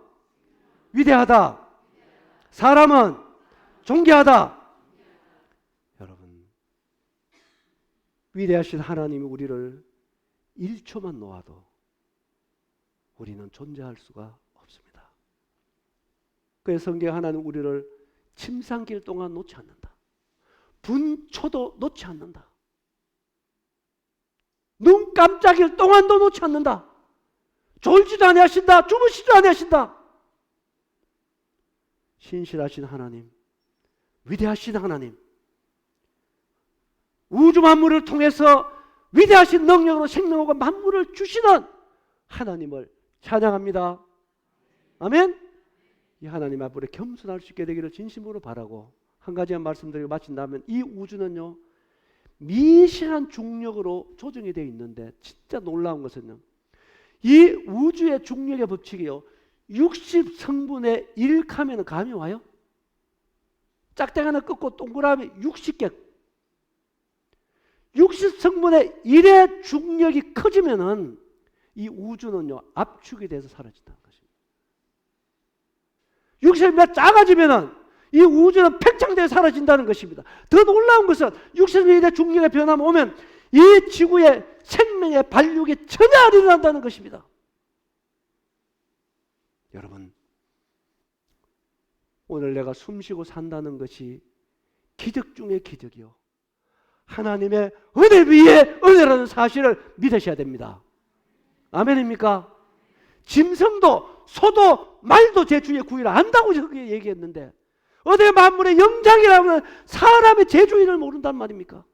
위대하다. 사람은 존귀하다. 여러분, 위대하신 하나님이 우리를 1초만 놓아도 우리는 존재할 수가 없습니다. 그래서 성경 하나님 우리를 침상길 동안 놓지 않는다. 분초도 놓지 않는다. 눈 깜짝일 동안도 놓지 않는다. 졸지도 아니하신다. 주무시지도 아니하신다. 신실하신 하나님, 위대하신 하나님, 우주 만물을 통해서 위대하신 능력으로 생명과 만물을 주시는 하나님을 찬양합니다. 아멘. 이 하나님 앞으로 겸손할 수 있게 되기를 진심으로 바라고 한 가지만 말씀드리고 마친다면, 이 우주는요 미실한 중력으로 조정이 되어 있는데 진짜 놀라운 것은요, 이 우주의 중력의 법칙이요 60성분의 1 하면 감이 와요? 짝대기 하나 끊고 동그라미 60개, 60성분의 1의 중력이 커지면은 이 우주는요 압축이 돼서 사라진다는 것입니다. 60몇 작아지면은 이 우주는 팽창되어 사라진다는 것입니다. 더 놀라운 것은 60성분의 1의 중력의 변화가 오면 이 지구의 생명의 발육이 전혀 안 일어난다는 것입니다. 여러분, 오늘 내가 숨쉬고 산다는 것이 기적 중의 기적이요 하나님의 은혜 위에 은혜라는 사실을 믿으셔야 됩니다. 아멘입니까? 짐승도 소도 말도 제 주의 구위를 안다고 저렇게 얘기했는데 어디 만물의 영장이라면 사람의 제 주인을 모른단 말입니까?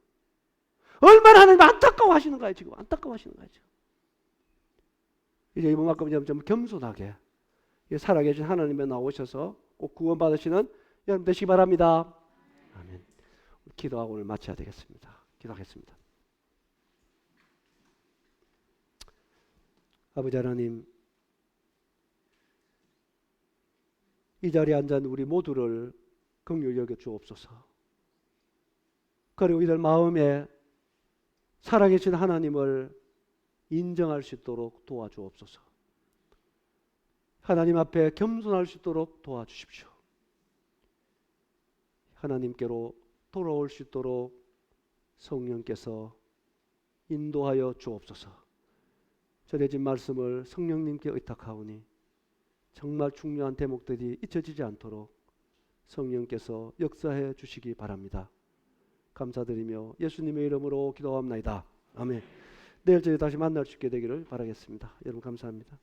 얼마나 하나님 안타까워하시는 거예요. 지금 안타까워하시는 거예요. 이제 이번만큼 좀 겸손하게 살아계신 하나님에 나오셔서 꼭 구원받으시는 여러분 되시기 바랍니다. 아멘. 기도하고 오늘 마쳐야 되겠습니다. 기도하겠습니다. 아버지 하나님, 이 자리에 앉은 우리 모두를 긍휼히 여겨 주옵소서. 그리고 이들 마음에 살아계신 하나님을 인정할 수 있도록 도와주옵소서. 하나님 앞에 겸손할 수 있도록 도와주십시오. 하나님께로 돌아올 수 있도록 성령께서 인도하여 주옵소서. 전해진 말씀을 성령님께 의탁하오니 정말 중요한 대목들이 잊혀지지 않도록 성령께서 역사해 주시기 바랍니다. 감사드리며 예수님의 이름으로 기도합나이다. 아멘. 내일 저희 다시 만날 수 있게 되기를 바라겠습니다. 여러분 감사합니다.